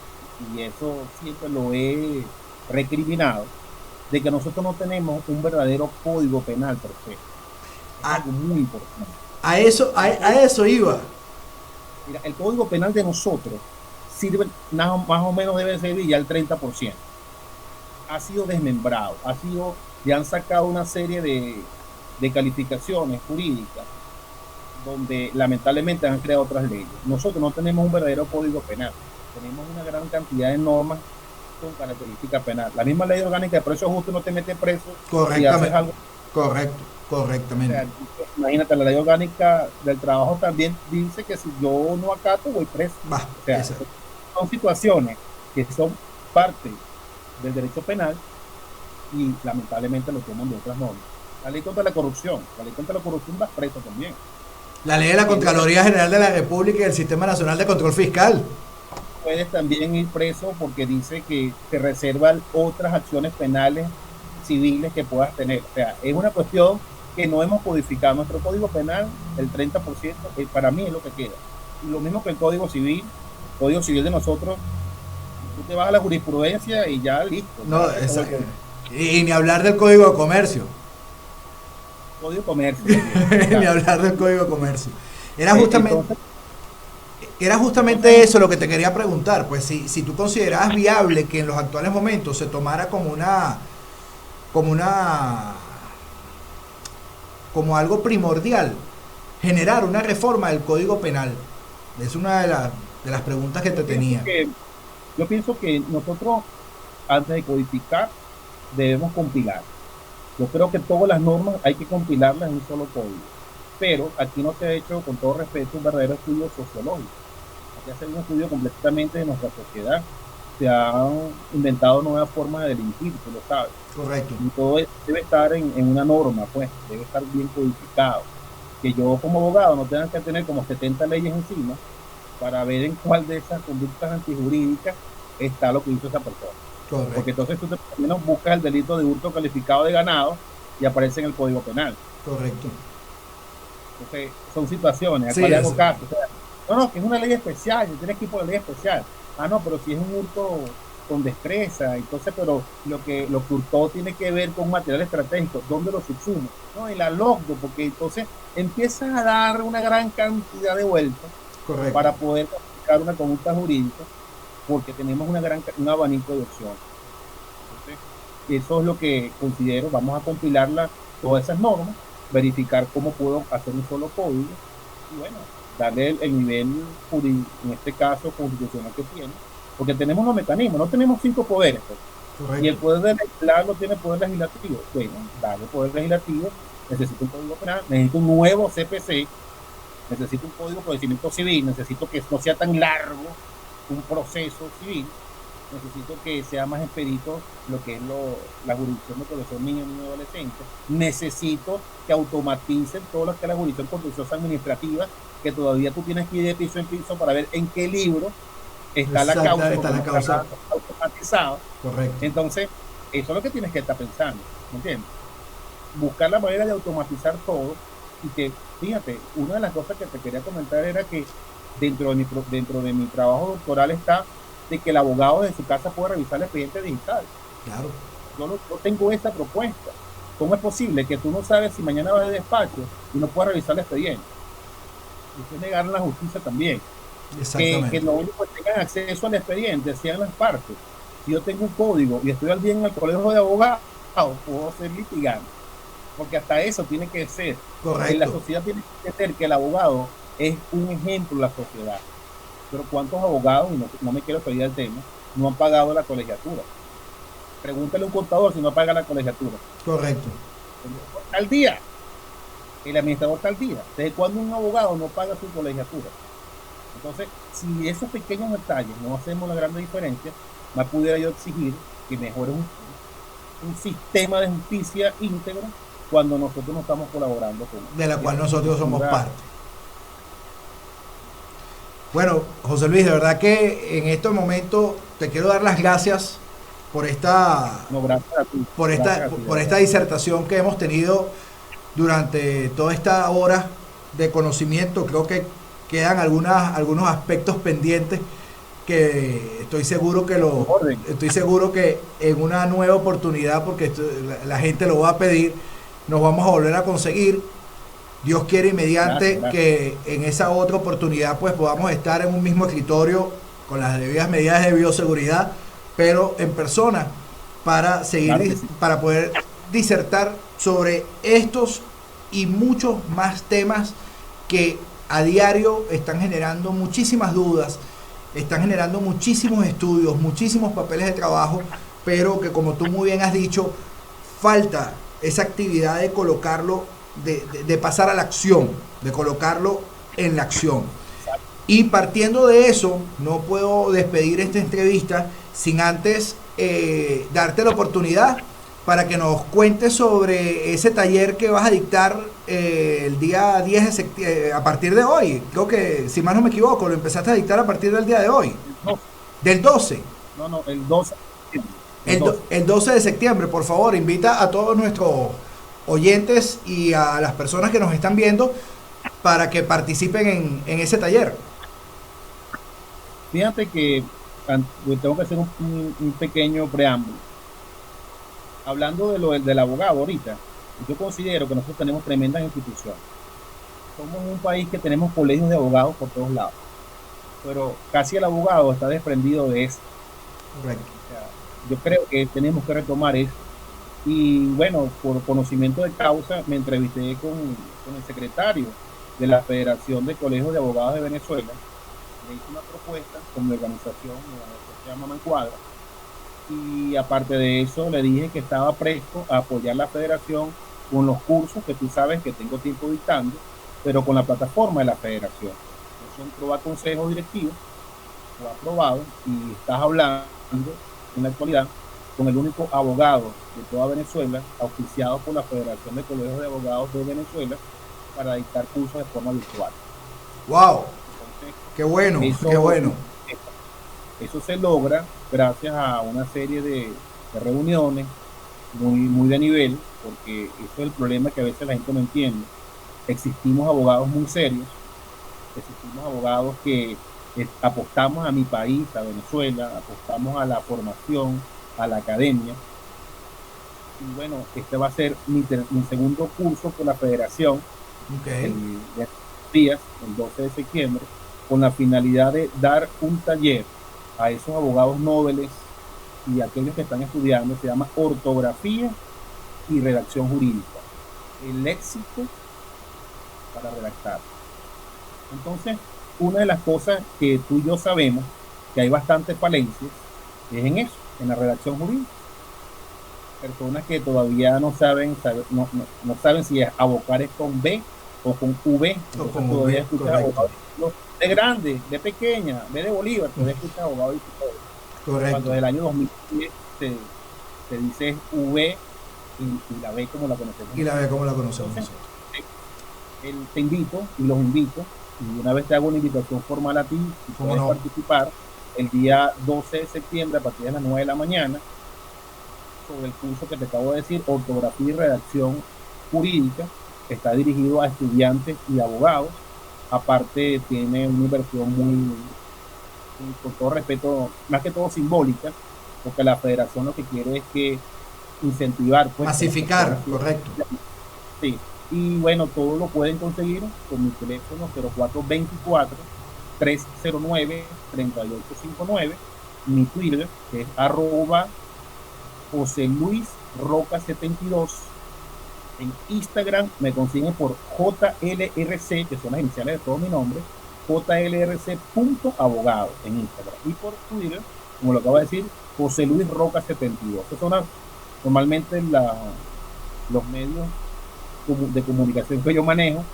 y eso siempre lo he recriminado, de que nosotros no tenemos un verdadero código penal per se. Es algo muy importante. A eso iba. Mira, el código penal de nosotros sirve, más o menos debe servir ya el 30%. Ha sido desmembrado, ya han sacado una serie de calificaciones jurídicas donde lamentablemente han creado otras leyes. Nosotros no tenemos un verdadero código penal, tenemos una gran cantidad de normas con características penales. La misma ley orgánica de precio justo no te mete preso. Correctamente. Si algo. Correctamente. O sea, imagínate, la ley orgánica del trabajo también dice que si yo no acato voy preso. O sea, son situaciones que son parte del derecho penal y lamentablemente lo toman de otras normas. La ley contra la corrupción va preso también. La ley de la Contraloría General de la República y el Sistema Nacional de Control Fiscal. Puedes también ir preso porque dice que te reservan otras acciones penales civiles que puedas tener. O sea, es una cuestión que no hemos codificado. Nuestro código penal, el 30%, para mí es lo que queda. Y lo mismo que el código civil de nosotros, tú te vas a la jurisprudencia y ya listo. No, y ni hablar del Código de Comercio. Código de Comercio. Ni hablar del Código de Comercio. Era justamente eso lo que te quería preguntar. Pues si tú considerabas viable que en los actuales momentos se tomara como una como algo primordial generar una reforma del Código Penal? Es una de las preguntas que te tenía. Yo pienso que nosotros, antes de codificar, debemos compilar. Yo creo que todas las normas hay que compilarlas en un solo código. Pero aquí no se ha hecho, con todo respeto, un verdadero estudio sociológico. Hay que hacer un estudio completamente de nuestra sociedad. Se han inventado nuevas formas de delinquir, tú lo sabes. Correcto. Y todo debe estar en una norma, pues, debe estar bien codificado. Que yo como abogado no tenga que tener como 70 leyes encima para ver en cuál de esas conductas antijurídicas está lo que hizo esa persona. Correcto. Porque entonces tú por lo menos buscas el delito de hurto calificado de ganado y aparece en el Código Penal. Correcto. Entonces son situaciones, sí, hago caso. O sea, no, que es una ley especial, tienes que ir por la ley especial. Ah, no, pero si es un hurto con destreza, entonces, pero lo que hurtó tiene que ver con material estratégico, ¿dónde lo subsumo? No, en la logdo, porque entonces empiezas a dar una gran cantidad de vueltas. Correcto. Para poder aplicar una conducta jurídica, porque tenemos un abanico de opciones. Entonces, eso es lo que considero. Vamos a compilarla, todas esas normas, verificar cómo puedo hacer un solo código y bueno, darle el nivel jurídico, en este caso constitucional que tiene, porque tenemos los mecanismos, no tenemos 5 poderes, pues. Y el poder de legislar no tiene poder legislativo. Bueno, darle poder legislativo, necesito un código penal, necesito un nuevo CPC, necesito un código de procedimiento civil, necesito que no sea tan largo un proceso civil, necesito que sea más expedito lo que es la jurisdicción de protección niños y adolescentes, necesito que automaticen todo lo que es la jurisdicción contenciosa administrativa, que todavía tú tienes que ir de piso en piso para ver en qué libro está la causa, está la causa automatizado. Correcto. Entonces, eso es lo que tienes que estar pensando, ¿me entiendes? Buscar la manera de automatizar todo y que, fíjate, una de las cosas que te quería comentar era que dentro de mi trabajo doctoral está de que el abogado de su casa puede revisar el expediente digital. Claro. Yo tengo esa propuesta. ¿Cómo es posible que tú no sabes si mañana vas de despacho y no puedas revisar el expediente? Eso es negar la justicia también. Exactamente. Que lo único que tengan acceso al expediente sean las partes. Si yo tengo un código y estoy al día en el colegio de abogados, puedo ser litigante. Porque hasta eso tiene que ser. Correcto. La sociedad tiene que ser que el abogado es un ejemplo de la sociedad. Pero ¿cuántos abogados, y no me quiero pedir el tema, no han pagado la colegiatura? Pregúntale a un contador si no paga la colegiatura. Correcto. Al día. El administrador está al día. ¿Desde cuándo un abogado no paga su colegiatura? Entonces, si esos pequeños detalles no hacemos la gran diferencia, más pudiera yo exigir que mejore un sistema de justicia íntegro cuando nosotros no estamos colaborando con de la cual nosotros somos parte. Bueno, José Luis, de verdad que en este momento te quiero dar las gracias por esta, por esta disertación que hemos tenido durante toda esta hora de conocimiento. Creo que quedan algunos aspectos pendientes que estoy seguro que en una nueva oportunidad, porque la gente lo va a pedir, nos vamos a volver a conseguir. Dios quiere y mediante que en esa otra oportunidad pues podamos estar en un mismo escritorio con las debidas medidas de bioseguridad, pero en persona, para seguir, para poder disertar sobre estos y muchos más temas que a diario están generando muchísimas dudas, están generando muchísimos estudios, muchísimos papeles de trabajo, pero que, como tú muy bien has dicho, falta esa actividad de colocarlo, de pasar a la acción, de colocarlo en la acción. Y partiendo de eso, no puedo despedir esta entrevista sin antes darte la oportunidad para que nos cuentes sobre ese taller que vas a dictar el día 10 de septiembre, a partir de hoy. Creo que, si más no me equivoco, lo empezaste a dictar a partir del día de hoy. No. Del 12. No, el 12. El 12 de septiembre, por favor, invita a todos nuestros oyentes y a las personas que nos están viendo para que participen en ese taller. Fíjate que tengo que hacer un pequeño preámbulo. Hablando del abogado ahorita, yo considero que nosotros tenemos tremendas instituciones. Somos un país que tenemos colegios de abogados por todos lados, pero casi el abogado está desprendido de eso. Correcto. O sea, yo creo que tenemos que retomar eso Y bueno, por conocimiento de causa, me entrevisté con el secretario de la Federación de Colegios de Abogados de Venezuela. Le hice una propuesta con mi organización, que se llama Mancuadra, y aparte de eso le dije que estaba presto a apoyar la federación con los cursos que tú sabes que tengo tiempo dictando, pero con la plataforma de la federación. Eso entró a consejo directivo, fue aprobado y estás hablando en la actualidad con el único abogado de toda Venezuela, auspiciado por la Federación de Colegios de Abogados de Venezuela, para dictar cursos de forma virtual. ¡Wow! Entonces, ¡Qué bueno! ¡Qué eso, bueno! eso se logra gracias a una serie de reuniones muy de nivel, porque eso es el problema que a veces la gente no entiende. Existimos abogados muy serios, existimos abogados que apostamos a mi país, a Venezuela, apostamos a la formación, a la academia. Y bueno, este va a ser mi segundo curso con la federación, Ok. días, el 12 de septiembre, con la finalidad de dar un taller a esos abogados nobles y aquellos que están estudiando. Se llama ortografía y redacción jurídica, el léxico para redactar. Entonces, una de las cosas que tú y yo sabemos que hay bastantes falencias es en eso, en la redacción jurídica. Personas que todavía no saben si abocar es con B o con V. O Entonces como todavía ve, escuchas correcto. abogado de grande, de pequeña, B de Bolívar, todavía escuchas abogado y todo. Cuando Correcto. desde el año 2010 se dice V y la B como la conocemos Y la nosotros. ve como la conocemos Entonces, nosotros. te invito y los invito, y una vez te hago una invitación formal a ti, y ¿Cómo puedes no? participar el día 12 de septiembre a partir de las 9 de la mañana sobre el curso que te acabo de decir, ortografía y redacción jurídica. Está dirigido a estudiantes y abogados. Aparte tiene una inversión con todo respeto, más que todo simbólica, porque la federación lo que quiere es que incentivar pues que las Masificar, personas correcto. sí. Y bueno, todo lo pueden conseguir con mi teléfono 0424-309-3859, mi Twitter, que es arroba José Luis Roca 72. En Instagram me consiguen por JLRC, que son las iniciales de todo mi nombre, JLRC.abogado en Instagram. Y por Twitter, como lo acabo de decir, José Luis Roca 72. Estos son normalmente los medios de comunicación que yo manejo,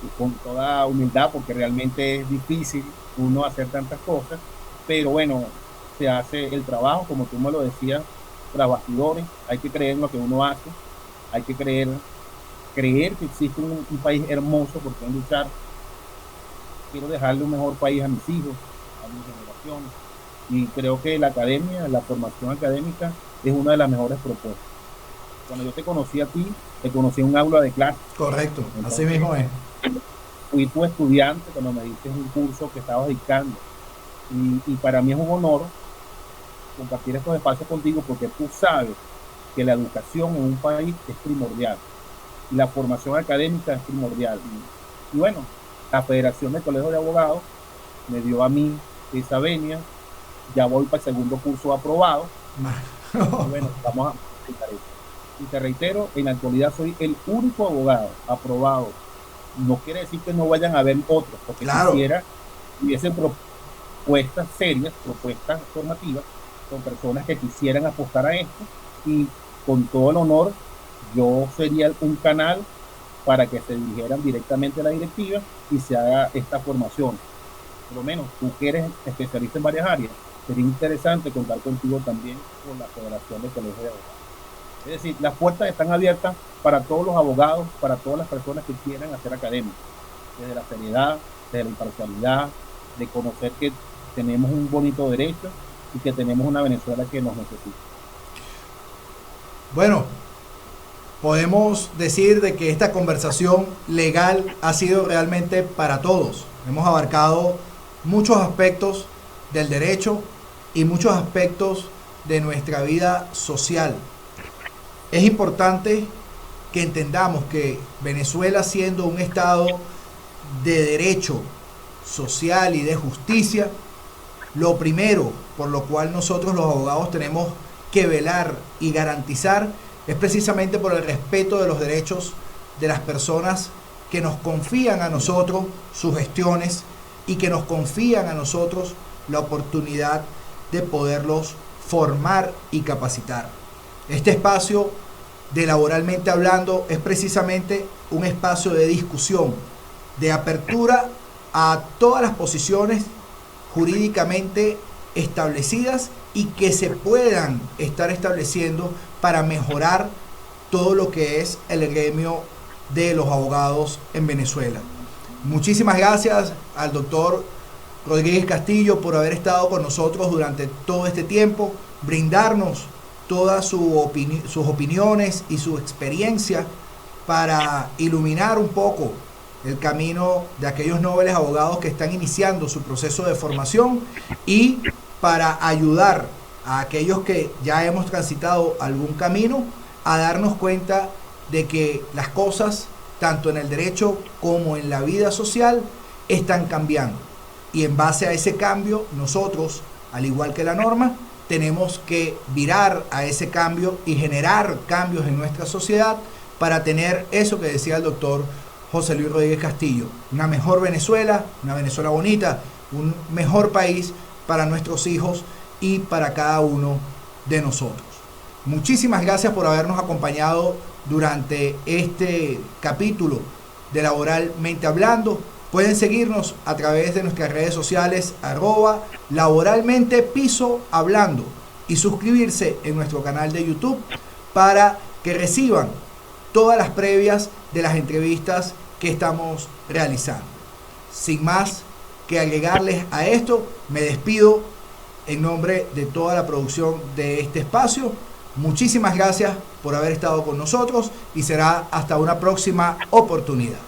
y con toda humildad, porque realmente es difícil uno hacer tantas cosas, pero bueno, se hace el trabajo, como tú me lo decías, tras bastidores. Hay que creer en lo que uno hace, hay que creer que existe un país hermoso por qué luchar. Quiero dejarle un mejor país a mis hijos, a mis generaciones, y creo que la academia, la formación académica es una de las mejores propuestas. Cuando yo te conocí a ti, te conocí en un aula de clase. Correcto. Así Entonces, mismo es. fui tu estudiante cuando me diste un curso que estabas dictando. Y para mí es un honor compartir estos espacios contigo, porque tú sabes que la educación en un país es primordial y la formación académica es primordial. Y bueno, la Federación de Colegios de Abogados me dio a mí esa venia. Ya voy para el segundo curso aprobado. Y bueno, vamos a explicar eso. Y te reitero, en la actualidad soy el único abogado aprobado. No quiere decir que no vayan a haber otros, porque Claro. quisiera hubiesen propuestas serias, propuestas formativas, con personas que quisieran apostar a esto, y con todo el honor, yo sería un canal para que se dirigieran directamente a la directiva y se haga esta formación. Por lo menos tú que eres especialista en varias áreas, sería interesante contar contigo también con la Federación de Colegios de Abogados. Es decir, las puertas están abiertas para todos los abogados, para todas las personas que quieran hacer academia, desde la seriedad, desde la imparcialidad, de conocer que tenemos un bonito derecho y que tenemos una Venezuela que nos necesita. Bueno, podemos decir de que esta conversación legal ha sido realmente para todos. Hemos abarcado muchos aspectos del derecho y muchos aspectos de nuestra vida social. Es importante que entendamos que Venezuela, siendo un estado de derecho social y de justicia, lo primero por lo cual nosotros los abogados tenemos que velar y garantizar es precisamente por el respeto de los derechos de las personas que nos confían a nosotros sus gestiones y que nos confían a nosotros la oportunidad de poderlos formar y capacitar. Este espacio de Laboralmente Hablando es precisamente un espacio de discusión, de apertura a todas las posiciones jurídicamente establecidas y que se puedan estar estableciendo para mejorar todo lo que es el gremio de los abogados en Venezuela. Muchísimas gracias al doctor Rodríguez Castillo por haber estado con nosotros durante todo este tiempo, brindarnos todas sus opiniones y su experiencia para iluminar un poco el camino de aquellos nobles abogados que están iniciando su proceso de formación y para ayudar a aquellos que ya hemos transitado algún camino a darnos cuenta de que las cosas, tanto en el derecho como en la vida social, están cambiando. Y en base a ese cambio, nosotros, al igual que la norma, tenemos que virar a ese cambio y generar cambios en nuestra sociedad para tener eso que decía el doctor José Luis Rodríguez Castillo, una mejor Venezuela, una Venezuela bonita, un mejor país para nuestros hijos y para cada uno de nosotros. Muchísimas gracias por habernos acompañado durante este capítulo de Laboralmente Hablando. Pueden seguirnos a través de nuestras redes sociales @laboralmente_hablando y suscribirse en nuestro canal de YouTube para que reciban todas las previas de las entrevistas que estamos realizando. Sin más que agregarles a esto, me despido en nombre de toda la producción de este espacio. Muchísimas gracias por haber estado con nosotros y será hasta una próxima oportunidad.